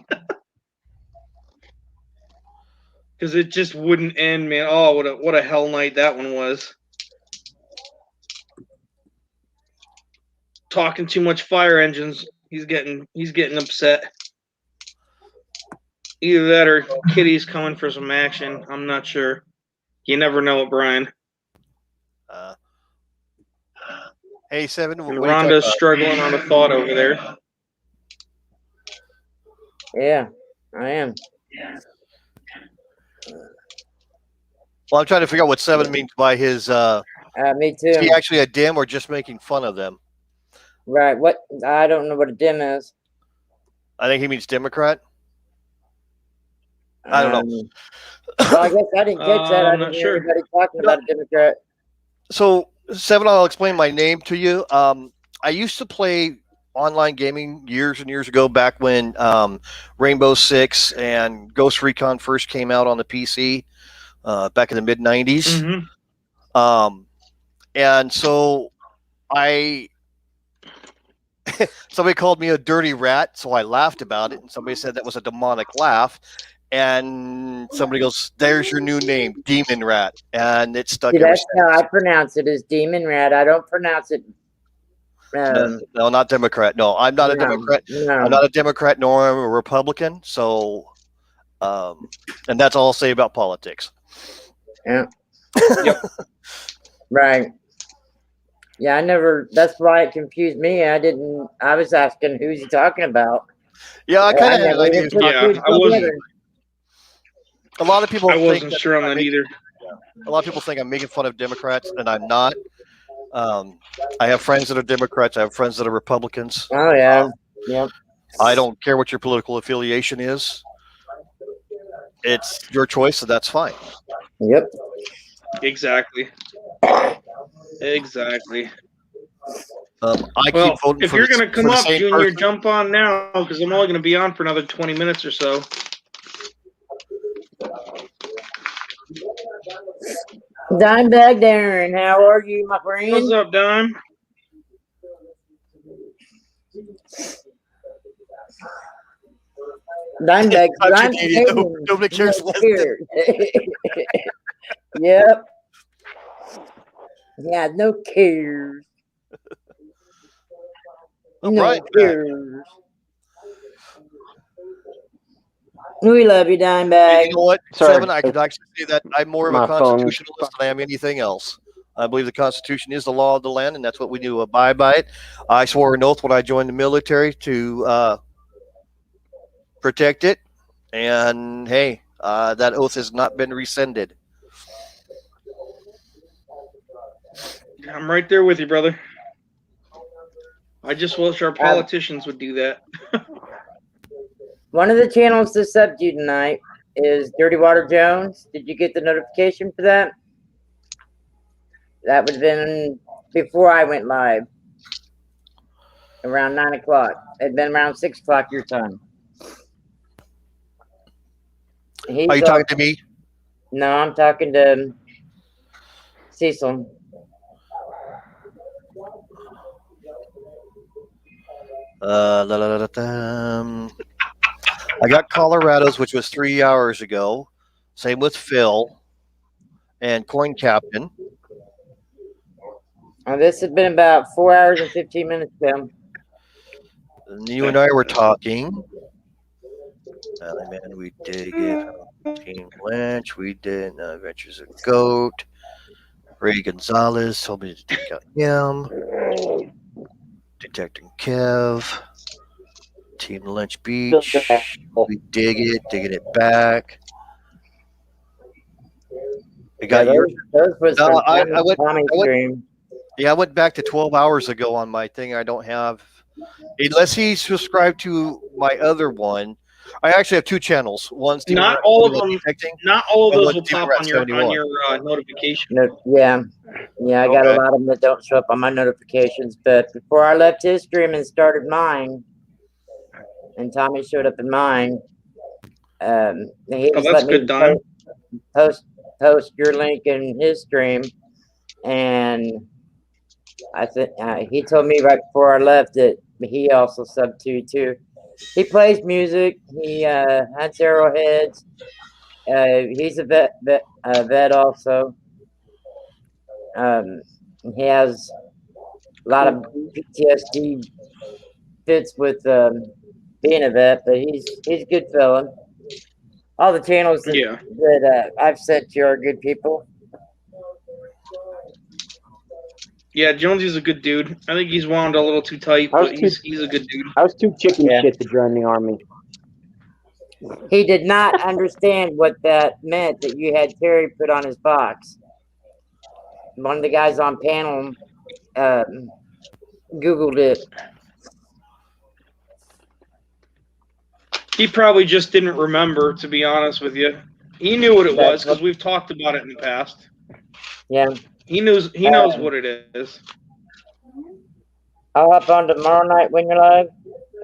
S1: Because it just wouldn't end, man. Oh, what a hell night that one was. Talking too much fire engines. He's getting upset. Either that or Kitty's coming for some action. I'm not sure. You never know it, Brian.
S3: Hey, Seven.
S1: And Rhonda's struggling on a thought over there.
S2: Yeah, I am.
S3: Well, I'm trying to figure out what Seven means by his.
S2: Me too.
S3: Is he actually a dim or just making fun of them?
S2: Right. What? I don't know what a dim is.
S3: I think he means Democrat. I don't know.
S2: Well, I guess I didn't catch that. I
S1: I'm
S2: didn't
S1: not
S2: hear
S1: sure.
S2: anybody talking about a Democrat.
S3: So, Seven, I'll explain my name to you. I used to play online gaming years and years ago, back when Rainbow Six and Ghost Recon first came out on the PC, back in the mid 90s.
S1: Mhm.
S3: And so I somebody called me a dirty rat, so I laughed about it, and somebody said that was a demonic laugh. And somebody goes, "There's your new name, Demon Rat," and it stuck
S2: See,
S3: ever
S2: that's how I
S3: since.
S2: pronounce it, is Demon Rat. I don't pronounce it.
S3: No, not Democrat. No, I'm not a Democrat. I'm
S2: No.
S3: not a Democrat, nor am I a Republican. So, and that's all I'll say about politics.
S2: Yeah.
S1: Yep.
S2: Right. Yeah, I never. That's why it confused me. I was asking who's he talking about.
S3: Yeah, I kind of had an
S2: never
S3: idea.
S2: even put
S1: Yeah,
S2: two and
S1: I
S2: two
S1: wasn't.
S2: together.
S3: A lot of people
S1: I
S3: think
S1: wasn't
S3: that
S1: sure on
S3: I'm
S1: that
S3: making,
S1: either.
S3: a lot of people think I'm making fun of Democrats, and I'm not. I have friends that are Democrats. I have friends that are Republicans.
S2: Oh yeah. Yep.
S3: I don't care what your political affiliation is. It's your choice, so that's fine.
S2: Yep.
S1: Exactly. Exactly.
S3: I
S1: Well,
S3: keep voting
S1: if
S3: for
S1: you're
S3: the,
S1: going to
S3: for
S1: come
S3: the
S1: up,
S3: same
S1: Junior,
S3: person.
S1: jump on now, because I'm only going to be on for another 20 minutes or so.
S2: Dimebag Darren, how are you, my friend?
S1: What's up, Dime?
S2: Dimebag,
S3: I'm
S2: I'm
S3: Canadian.
S2: Canadian.
S3: Nobody cares
S2: No
S3: less.
S2: fear. Yep. Yeah, no cares.
S3: Oh,
S2: No
S3: Brian's back.
S2: cares. We love you,
S3: And
S2: Dimebag.
S3: you know what,
S4: Sorry.
S3: Seven? I could actually say that I'm more of a
S4: My phone.
S3: constitutionalist than I am anything else. I believe the Constitution is the law of the land, and that's what we do to abide by it. I swore an oath when I joined the military to protect it, and hey, that oath has not been rescinded.
S1: I'm right there with you, brother. I just wish our politicians would do that.
S2: One of the channels to sub to tonight is Dirty Water Jones. Did you get the notification for that? That would have been before I went live. Around 9 o'clock. It'd been around 6 o'clock your time.
S3: Are you talking to me?
S2: No, I'm talking to Cecil.
S3: I got Colorado's, which was 3 hours ago. Same with Phil and Coin Captain.
S2: This has been about 4 hours and 15 minutes ago.
S3: And you and I were talking. Man, we did get Team Lynch. We did Adventures of Goat. Ray Gonzalez told me to take out him. Detecting Kev. Team Lynch Beach. We digging it back. I got
S2: Yeah,
S3: yours.
S2: those was
S3: No,
S2: from
S3: I went-
S2: Tommy
S3: I went-
S2: stream.
S3: Yeah, I went back to 12 hours ago on my thing. I don't have, unless he subscribed to my other one. I actually have two channels. One's Team
S1: Not
S3: Rat
S1: all of
S3: 71
S1: them.
S3: Detecting.
S1: Not all of
S3: And
S1: those
S3: what
S1: will
S3: Team
S1: pop
S3: Rat
S1: on your
S3: 71.
S1: notification.
S2: No, yeah, I got a
S3: Okay.
S2: lot of them that don't show up on my notifications. But before I left his stream and started mine, and Tommy showed up in mine, he
S1: Oh,
S2: was
S1: that's
S2: letting
S1: good,
S2: me
S1: Dime.
S2: post your link in his stream, and I think he told me right before I left that he also subbed to you too. He plays music. He hunts arrowheads. He's a vet also. He has a lot of PTSD fits with being a vet, but he's a good fella. All the channels that I've sent you are good people.
S1: Yeah, Jonesy's a good dude. I think he's wound a little too tight, but he's a good dude.
S4: I was too chicken
S2: Yeah.
S4: shit to join the army.
S2: He did not understand what that meant that you had Terry put on his box. One of the guys on panel Googled it.
S1: He probably just didn't remember, to be honest with you. He knew what it was because we've talked about it in the past.
S2: Yeah.
S1: He knows what it is.
S2: I'll hop on tomorrow night when you're live.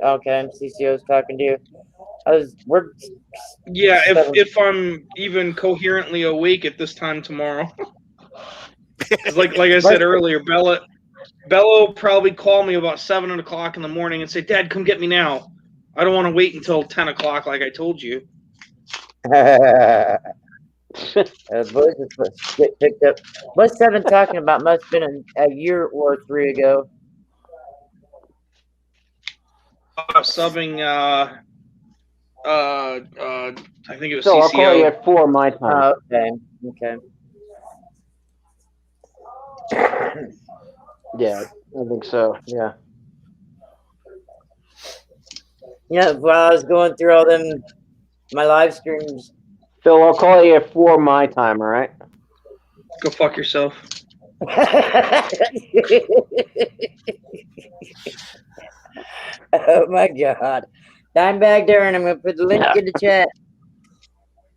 S2: Okay, CCO's talking to you. We're
S1: Yeah, if I'm even coherently awake at this time tomorrow. Because like I said earlier, Bella will probably call me about 7 o'clock in the morning and say, "Dad, come get me now. I don't want to wait until 10 o'clock like I told you."
S2: boys get picked up. What's Seven talking about? Must have been a year or 3 ago.
S1: Subbing, I think it was
S4: So I'll call you
S1: CCO.
S4: at 4 my time.
S2: Oh, okay.
S4: Yeah, I think so. Yeah.
S2: Yeah, while I was going through all my live streams.
S4: Phil, I'll call you at 4 my time, all right?
S1: Go fuck yourself.
S2: Oh my god. Dimebag Darren, I'm gonna put the link in the chat.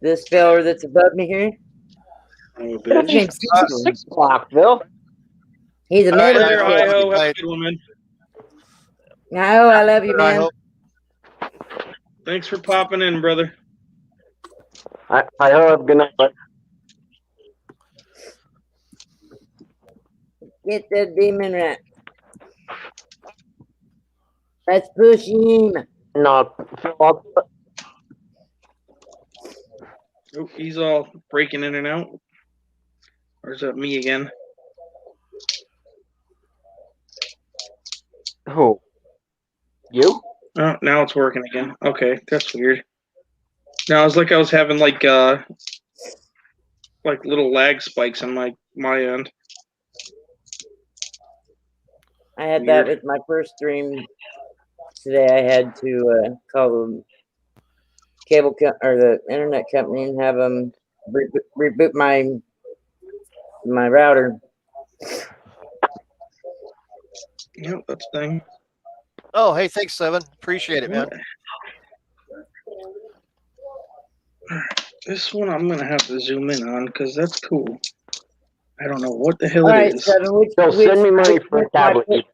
S2: This fella that's above me here.
S1: Oh,
S2: His name's Cecil.
S4: 6 o'clock, Phil.
S2: He's a
S1: All right,
S2: man.
S1: later, Iho. Have a good one, man.
S2: Oh, I love you, man.
S1: Thanks for popping in, brother.
S4: I hope. Good night, bud.
S2: Get the demon rat. Let's push him.
S4: No, Phil,
S1: Oh, he's all breaking in and out. Or is that me again?
S4: who? You?
S1: Oh, now it's working again. Okay, that's weird. Now it's like I was having like little lag spikes on my end.
S2: I had that with my first stream today. I had to call the cable or the internet company and have them reboot my router.
S1: Yep, that's the thing.
S3: Oh, hey, thanks, Seven. Appreciate it, man.
S1: This one I'm gonna have to zoom in on because that's cool. I don't know what the hell
S2: All
S1: it
S2: right,
S1: is.
S2: Seven,
S4: Phil, send me money for a tablet.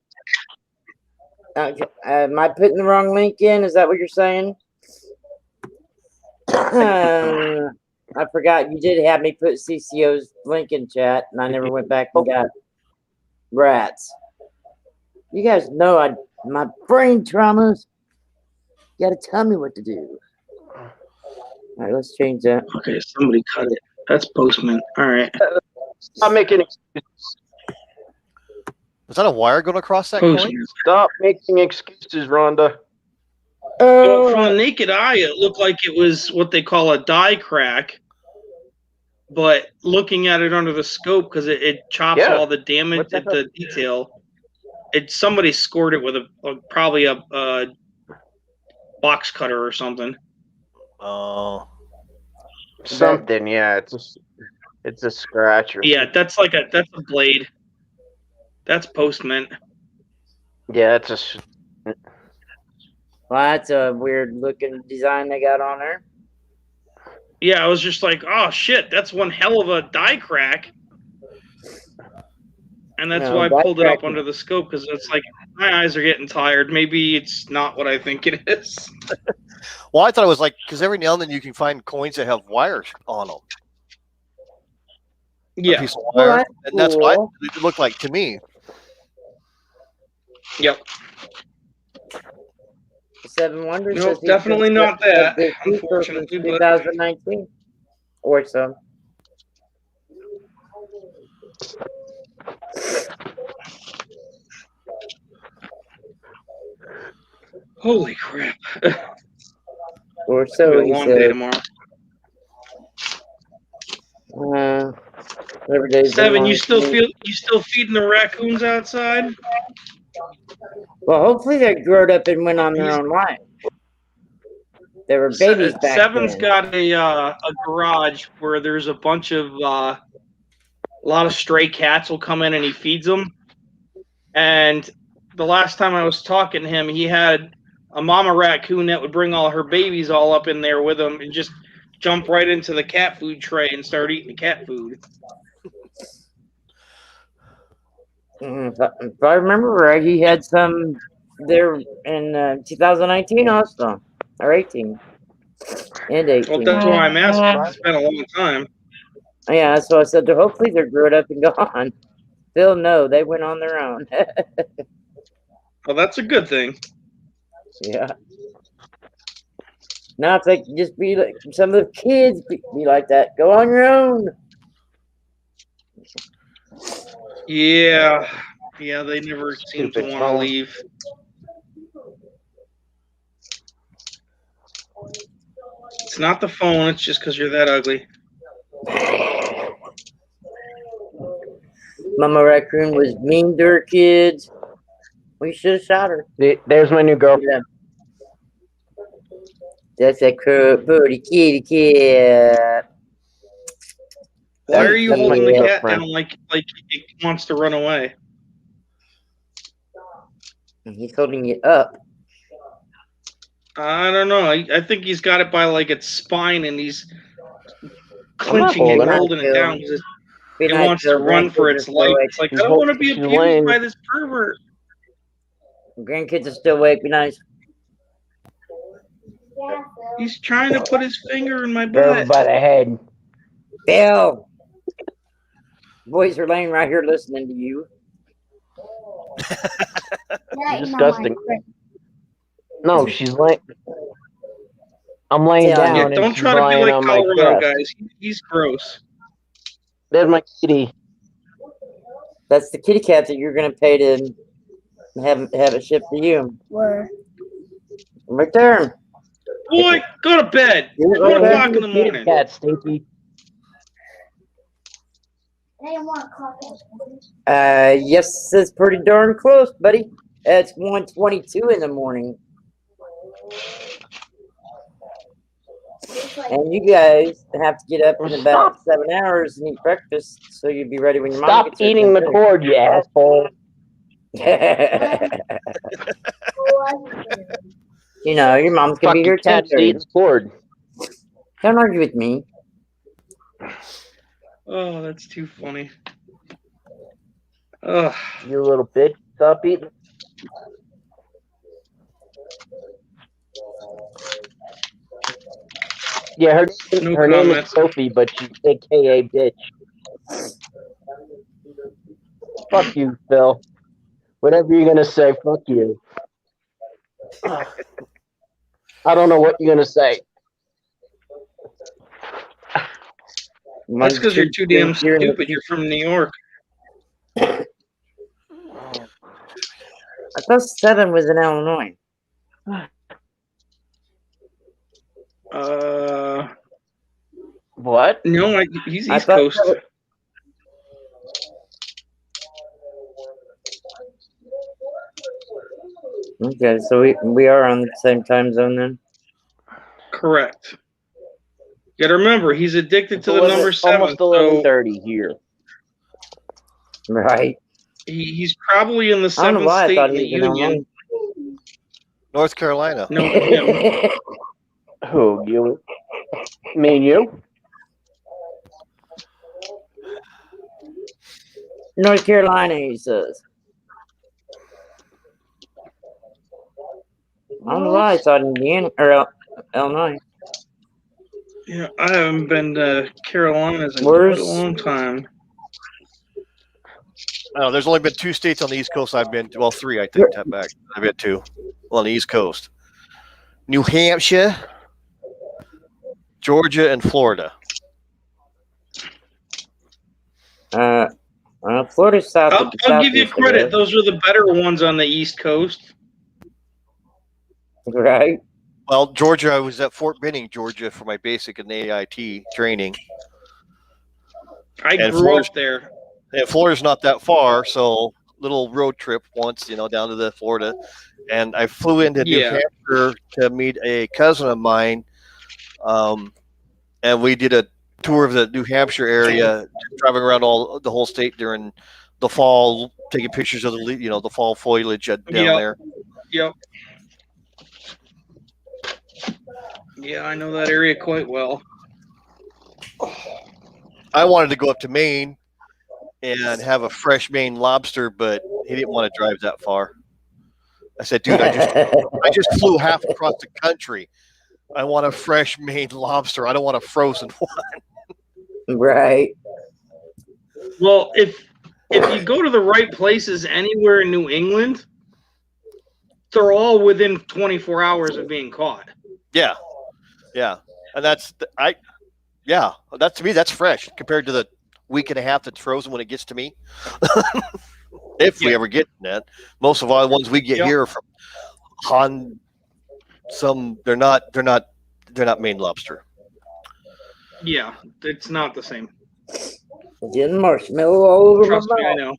S2: Am I putting the wrong link in? Is that what you're saying? I forgot you did have me put CCO's link in chat, and I never went back and got rats. You guys know my brain traumas. You gotta tell me what to do. All right, let's change that.
S1: Okay, somebody cut it. That's Postman. All right.
S4: Stop making excuses.
S3: Was that a wire going across that coin?
S1: Postman.
S4: Stop making excuses, Rhonda.
S1: Well, from the naked eye, it looked like it was what they call a die crack. But looking at it under the scope, because it chops all the damage, the detail. Somebody scored it with probably a box cutter or something.
S3: Oh.
S4: Something, yeah. It's a scratch.
S1: Yeah, that's a blade. That's Postman.
S4: Yeah, it's
S2: Well, that's a weird looking design they got on there.
S1: Yeah, I was just like, oh shit, that's one hell of a die crack. And that's why I pulled it up under the scope, because it's like, my eyes are getting tired. Maybe it's not what I think it is.
S3: Well, I thought it was like, because every now and then you can find coins that have wires on them.
S1: Yeah.
S3: A piece of wire.
S2: Well,
S3: and that's what it looked like to me.
S1: Yep.
S2: Seven Wonders.
S1: Nope, definitely not that, unfortunately.
S2: 2019 or so.
S1: Holy crap.
S2: Or so
S1: It'll be
S2: he
S1: a long day
S2: said.
S1: tomorrow.
S2: Every day.
S1: Seven, you still feeding the raccoons outside?
S2: Well, hopefully they growed up and went on their own life. They were babies back
S1: Seven's
S2: then.
S1: got a garage where there's a bunch of a lot of stray cats will come in and he feeds them. And the last time I was talking to him, he had a mama raccoon that would bring all her babies all up in there with them and just jump right into the cat food tray and start eating the cat food.
S2: If I remember right, he had some there in 2019 also, or 18 and 18.
S1: Well, that's why I'm asking. It's been a long time.
S2: Yeah, that's what I said. Hopefully they're grown up and gone. They'll know they went on their own.
S1: Well, that's a good thing.
S2: Yeah. Now if they can just be like some of the kids be like that, go on your own.
S1: Yeah, they never seem to
S4: Stupid
S1: want to
S4: phone.
S1: leave. It's not the phone, it's just because you're that ugly.
S2: Mama Raccoon was mean to her kids. We should have shot her.
S4: There's my new girlfriend.
S2: Yeah. That's a pretty kitty cat.
S1: Why are you
S4: That's my
S1: holding the
S4: new
S1: cat
S4: girlfriend.
S1: down like it wants to run away?
S2: He's holding it up.
S1: I don't know. I think he's got it by like its spine and he's clenching and
S4: holding
S1: holding it down because
S2: Be
S1: it
S2: nice
S1: wants
S2: to
S1: to run for
S2: grandkids
S1: its
S2: are still
S1: life.
S2: awake.
S1: It's like, I
S4: She's
S1: don't want to be
S4: she's
S1: abused
S4: laying-
S1: by this pervert.
S2: Grandkids are still awake. Be nice.
S1: He's trying to put his finger in my
S4: Grab her
S1: butt.
S4: by the head.
S2: Bill. Boys are laying right here listening to you.
S4: Disgusting. No, she's laying. I'm laying
S2: Yeah,
S4: down.
S1: Yeah,
S4: and
S1: don't
S4: she's
S1: try to be
S4: lying
S1: like
S4: on my
S1: Colorado,
S4: chest.
S1: guys. He's gross.
S4: There's my kitty.
S2: That's the kitty cat that you're gonna pay to have it shipped to you.
S5: Where?
S2: Right there.
S1: Boy, go to bed.
S2: You're
S1: 1
S2: right.
S1: o'clock in the
S4: Kitty
S1: morning.
S4: cat, Stinky.
S5: They want coffee.
S2: Yes, it's pretty darn close, buddy. It's 1:22 in the morning, and you guys have to get up in about 7 hours and eat breakfast, so you'll be ready when your mom
S4: Stop
S2: gets here
S4: eating the
S2: 10:30.
S4: cord, you asshole.
S2: You know, your mom's gonna be here
S4: Fucking
S2: at
S4: cat's eating
S2: 10:30.
S4: the cord.
S2: Don't argue with me.
S1: Oh, that's too funny. Ugh.
S4: You little bitch. Stop eating. Yeah, her
S1: No
S4: her name is
S1: comment.
S4: Sophie, but she's AKA bitch. Fuck you, Phil. Whatever you're gonna say, fuck you. I don't know what you're gonna say.
S1: That's because you're too damn stupid. You're from New York.
S2: I thought 7 was in Illinois.
S4: What?
S1: No, he's
S2: I
S1: East
S2: thought
S1: Coast.
S2: that Okay, so we are on the same time zone then.
S1: Correct. You gotta remember, he's addicted to the number 7.
S4: Almost
S1: So
S4: 11:30 here.
S2: Right.
S1: he's probably in the
S2: I don't know
S1: 7th
S2: why I
S1: state
S2: thought
S1: in the
S2: he was in
S1: union.
S3: North Carolina.
S1: No, him.
S2: Illinois.
S4: Who? You? Me and you?
S2: North Carolina, he says. I don't know why I thought Indiana or Illinois.
S1: Yeah, I haven't been to Carolinas in
S2: Where's-
S1: quite a long time.
S3: Oh, there's only been 2 states on the East Coast I've been to. Well, 3, I think. Tap back. I've been 2. Well, on the East Coast. New Hampshire, Georgia, and Florida.
S2: Florida's south.
S1: I'll give you
S2: southeast, I
S1: credit.
S2: guess.
S1: Those are the better ones on the East Coast.
S2: Right.
S3: Well, Georgia, I was at Fort Benning, Georgia, for my basic and AIT training.
S1: I
S3: And
S1: grew
S3: Florida's-
S1: up there.
S3: And Florida's not that far, so little road trip once, down to the Florida. And I flew into New
S1: Yeah.
S3: Hampshire to meet a cousin of mine. And we did a tour of the New Hampshire area, driving around the whole state during the fall, taking pictures of the fall foliage down
S1: Yeah.
S3: there.
S1: Yep. Yeah, I know that area quite well.
S3: I wanted to go up to Maine and have a fresh Maine lobster, but he didn't want to drive that far. I said, dude, I just flew half across the country. I want a fresh Maine lobster. I don't want a frozen one.
S2: Right.
S1: Well, if you go to the right places anywhere in New England, they're all within 24 hours of being caught.
S3: Yeah, yeah, and that to me that's fresh compared to the week and a half that's frozen when it gets to me. If we ever get that, most of our ones we get here are from Han. They're not Maine lobster.
S1: Yeah, it's not the same.
S2: Getting marshmallow all over
S1: Trust
S2: my
S1: me, I
S2: mouth.
S1: know.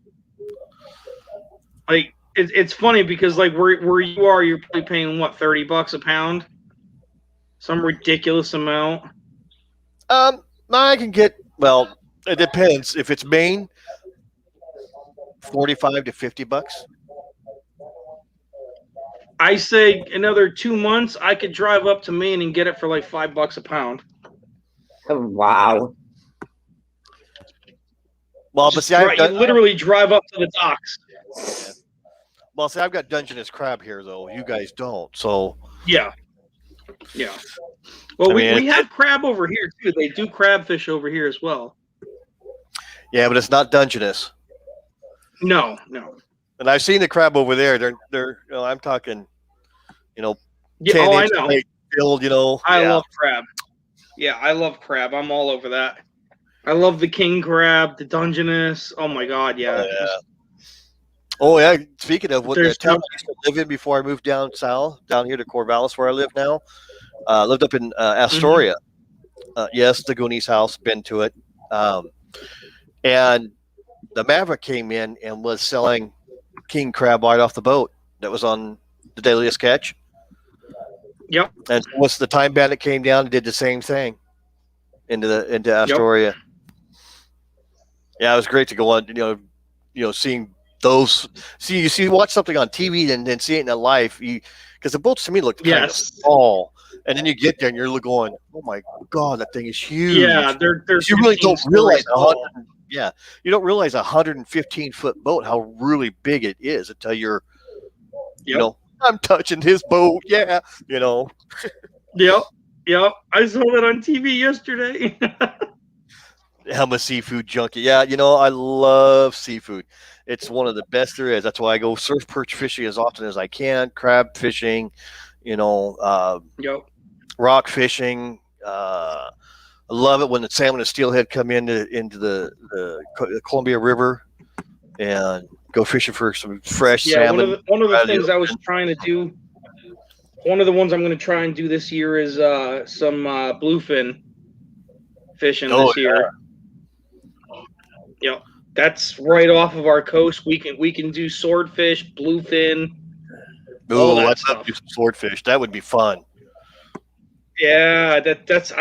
S1: Like it's funny because like where you are, you're probably paying what, $30 a pound, some ridiculous amount.
S3: I can get, well, it depends. If it's Maine, 45 to $50.
S1: I say another 2 months, I could drive up to Maine and get it for like $5 a pound.
S2: Oh, wow.
S3: Well, but see,
S1: you literally drive up to the docks.
S3: Well, see, I've got Dungeness crab here, though. You guys don't, so
S1: Yeah. Well,
S3: I mean,
S1: we have crab over here too. They do crabfish over here as well.
S3: yeah, but it's not Dungeness.
S1: No.
S3: And I've seen the crab over there. They're I'm talking,
S1: Yeah,
S3: 10-inch
S1: I know.
S3: plate filled,
S1: I love crab. Yeah, I love crab. I'm all over that. I love the king crab, the Dungeness. Oh my god, yeah.
S3: Oh yeah. Speaking of what the
S1: There's
S3: town I used to live in before I moved down south, down here to Corvallis, where I live now, lived up in Astoria. Yes, the Goonies house. Been to it. And the Maverick came in and was selling king crab right off the boat that was on the Dailiest Catch.
S1: Yep.
S3: And once the Time Bandit came down and did the same thing into Astoria. Yep. Yeah, it was great to go on, seeing those. You watch something on TV and then see it in a life. Because the boats to me looked kind of small, and then you get there and you're going, "Oh my god, that thing is huge!"
S1: Yeah, they're
S3: you really don't realize you don't realize 115-foot boat how really big it is until you're, I'm touching his boat. Yeah, Yep. I saw that on TV yesterday. I'm a seafood junkie. Yeah, I love seafood. It's one of the best there is. That's why I go surf perch fishing as often as I can, crab fishing, rock fishing. I love it when the salmon and steelhead come into the Columbia River and go fishing for some fresh salmon.
S1: One of the things I was trying to do, one of the ones I'm going to try and do this year is some bluefin fishing this year. Yep, that's right off of our coast. We can do swordfish, bluefin.
S3: Oh, I'd love to do some swordfish. That would be fun.
S1: Yeah, that's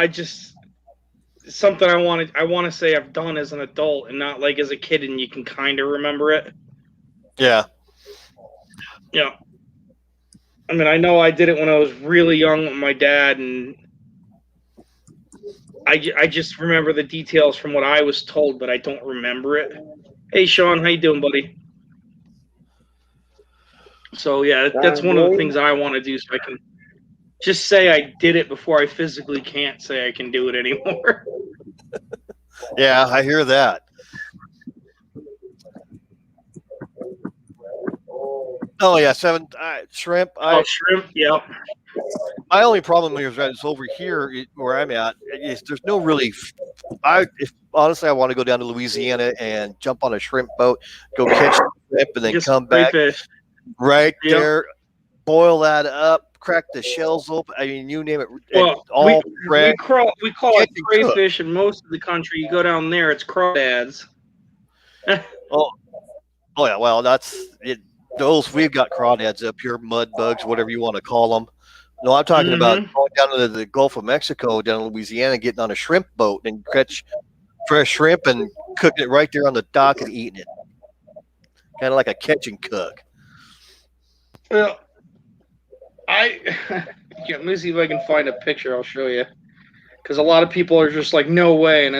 S1: something I want to say I've done as an adult and not like as a kid, and you can kind of remember it.
S3: Yeah.
S1: Yeah. I mean, I know I did it when I was really young with my dad, and I just remember the details from what I was told, but I don't remember it. Hey, Sean, how you doing, buddy? So, yeah, that's one of the things I want to do, so I can just say I did it before I physically can't say I can do it anymore.
S3: Yeah, I hear that. Oh, yeah, shrimp.
S1: Shrimp, yeah.
S3: My only problem is over here where I'm at is there's no really. Honestly, I want to go down to Louisiana and jump on a shrimp boat, go catch shrimp, and then just come back right there, boil that up, crack the shells open. I mean, you name it.
S1: Well, we call it crayfish in most of the country. You go down there, it's crawdads.
S3: Oh yeah. Well, that's it. Those we've got crawdads up here, mud bugs, whatever you want to call them. No, I'm talking about going down to the Gulf of Mexico, down in Louisiana, getting on a shrimp boat and catch fresh shrimp and cooking it right there on the dock and eating it. Kind of like a catch and cook.
S1: Well, Yeah, let me see if I can find a picture. I'll show you. Because a lot of people are just like, no way, and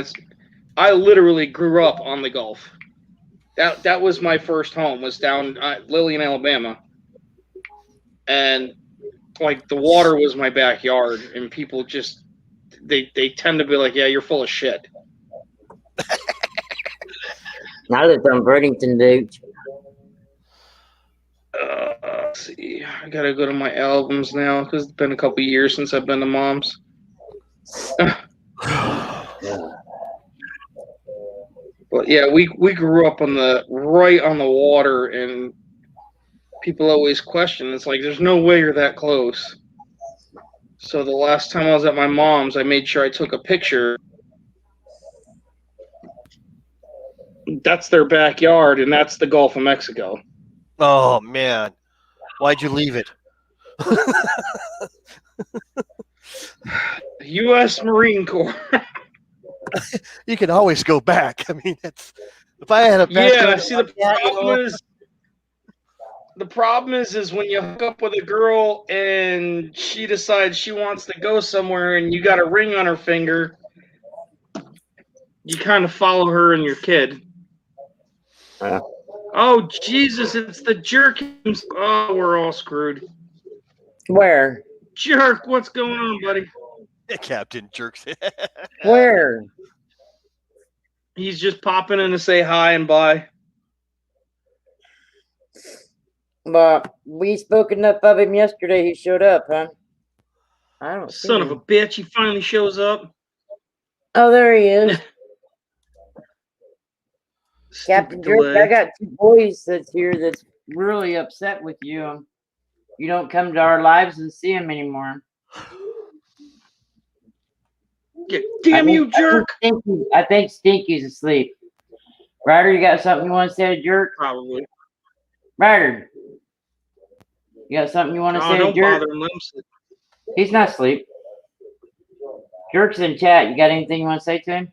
S1: I literally grew up on the Gulf. That was my first home. Was down Lillian, Alabama, and like the water was my backyard, and people just they tend to be like, yeah, you're full of shit.
S2: I lived on Burlington Beach.
S1: Let's see. I gotta go to my albums now because it's been a couple years since I've been to Mom's. But yeah, we grew up right on the water, and people always question. It's like there's no way you're that close. So the last time I was at my mom's, I made sure I took a picture. That's their backyard, and that's the Gulf of Mexico.
S3: Oh man, why'd you leave it?
S1: U.S. Marine Corps.
S3: You can always go back. I mean, if I had a
S1: Yeah, see, the problem is when you hook up with a girl and she decides she wants to go somewhere and you got a ring on her finger, you kind of follow her and your kid. Oh, Jesus, it's the jerk. Oh, we're all screwed.
S2: Where?
S1: Jerk, what's going on, buddy?
S3: Captain Jerks.
S2: Where?
S1: He's just popping in to say hi and bye.
S2: But we spoke enough of him yesterday. He showed up, huh? I don't see
S1: Son of
S2: him.
S1: a bitch, he finally shows up.
S2: Oh, there he is. Captain
S1: Stupid
S2: Jerk, I
S1: delay.
S2: got two boys that's here that's really upset with you. You don't come to our lives and see him anymore.
S1: Yeah, damn you, jerk!
S2: I think Stinky's asleep. Ryder, you got something you want to say to Jerk?
S1: Probably.
S2: Ryder, you got something you want to
S1: Oh,
S2: say to
S1: don't
S2: Jerk?
S1: bother him. Let him sit.
S2: He's not asleep. Jerk's in chat. You got anything you want to say to him?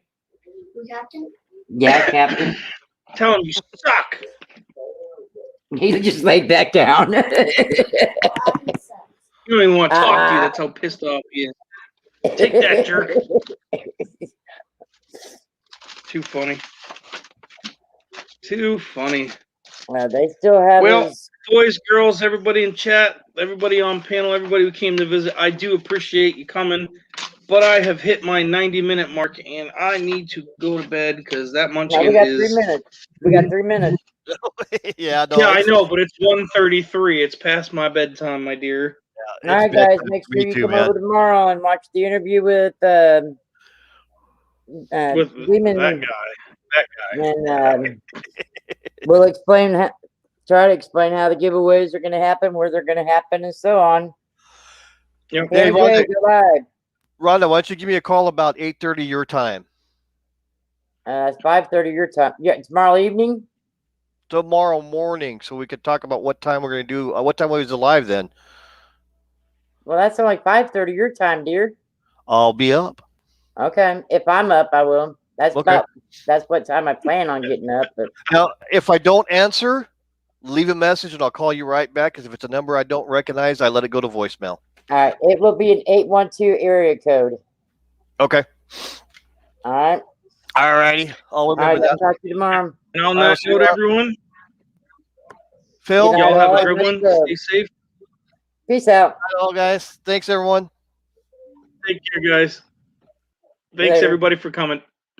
S5: Captain?
S2: Yeah, Captain.
S1: Tell him you suck.
S2: He just laid back down.
S1: You don't even want to talk to you. That's how pissed off he is. Take that, jerk. Too funny. Too funny.
S2: They still have
S1: Well,
S2: his.
S1: boys, girls, everybody in chat, everybody on panel, everybody who came to visit, I do appreciate you coming. But I have hit my 90-minute mark, and I need to go to bed because that
S2: No,
S1: munchkin
S2: we got
S1: is...
S2: 3 minutes. We got 3 minutes.
S3: Yeah, no,
S1: Yeah, I know, but it's 1:33. It's past my bedtime, my dear.
S2: All right,
S3: it's
S2: guys,
S3: bedtime
S2: make
S3: for
S2: sure
S3: me
S2: you
S3: too,
S2: come
S3: man.
S2: over tomorrow and watch the interview with
S1: With
S2: Demon.
S1: that guy.
S2: And we'll explain, try to explain how the giveaways are going to happen, where they're going to happen, and so on.
S1: Yep.
S3: Hey,
S2: PJ, go live.
S3: Rhonda, why don't you give me a call about 8:30 your time?
S2: It's 5:30 your time. Yeah, tomorrow evening.
S3: Tomorrow morning, so we could talk about what time we're going to do. What time was alive then?
S2: Well, that's only 5:30 your time, dear.
S3: I'll be up.
S2: Okay, if I'm up, I will. That's
S3: Okay.
S2: that's what time I plan on getting up. But
S3: Now, if I don't answer, leave a message and I'll call you right back. Because if it's a number I don't recognize, I let it go to voicemail.
S2: all right, it will be an 812 area code.
S3: Okay.
S2: All right.
S3: All righty. I'll
S2: All right.
S3: remember
S2: I'll
S3: that.
S2: talk to you tomorrow.
S1: And on
S3: I will
S1: that
S3: see you
S1: note,
S3: out.
S1: everyone,
S3: Phil,
S2: Good night.
S1: y'all have a
S2: all.
S1: good one.
S2: Good.
S1: Stay safe.
S2: Peace out.
S3: all guys. Thanks, everyone.
S1: Take care, guys. Thanks,
S2: Later.
S1: everybody, for coming.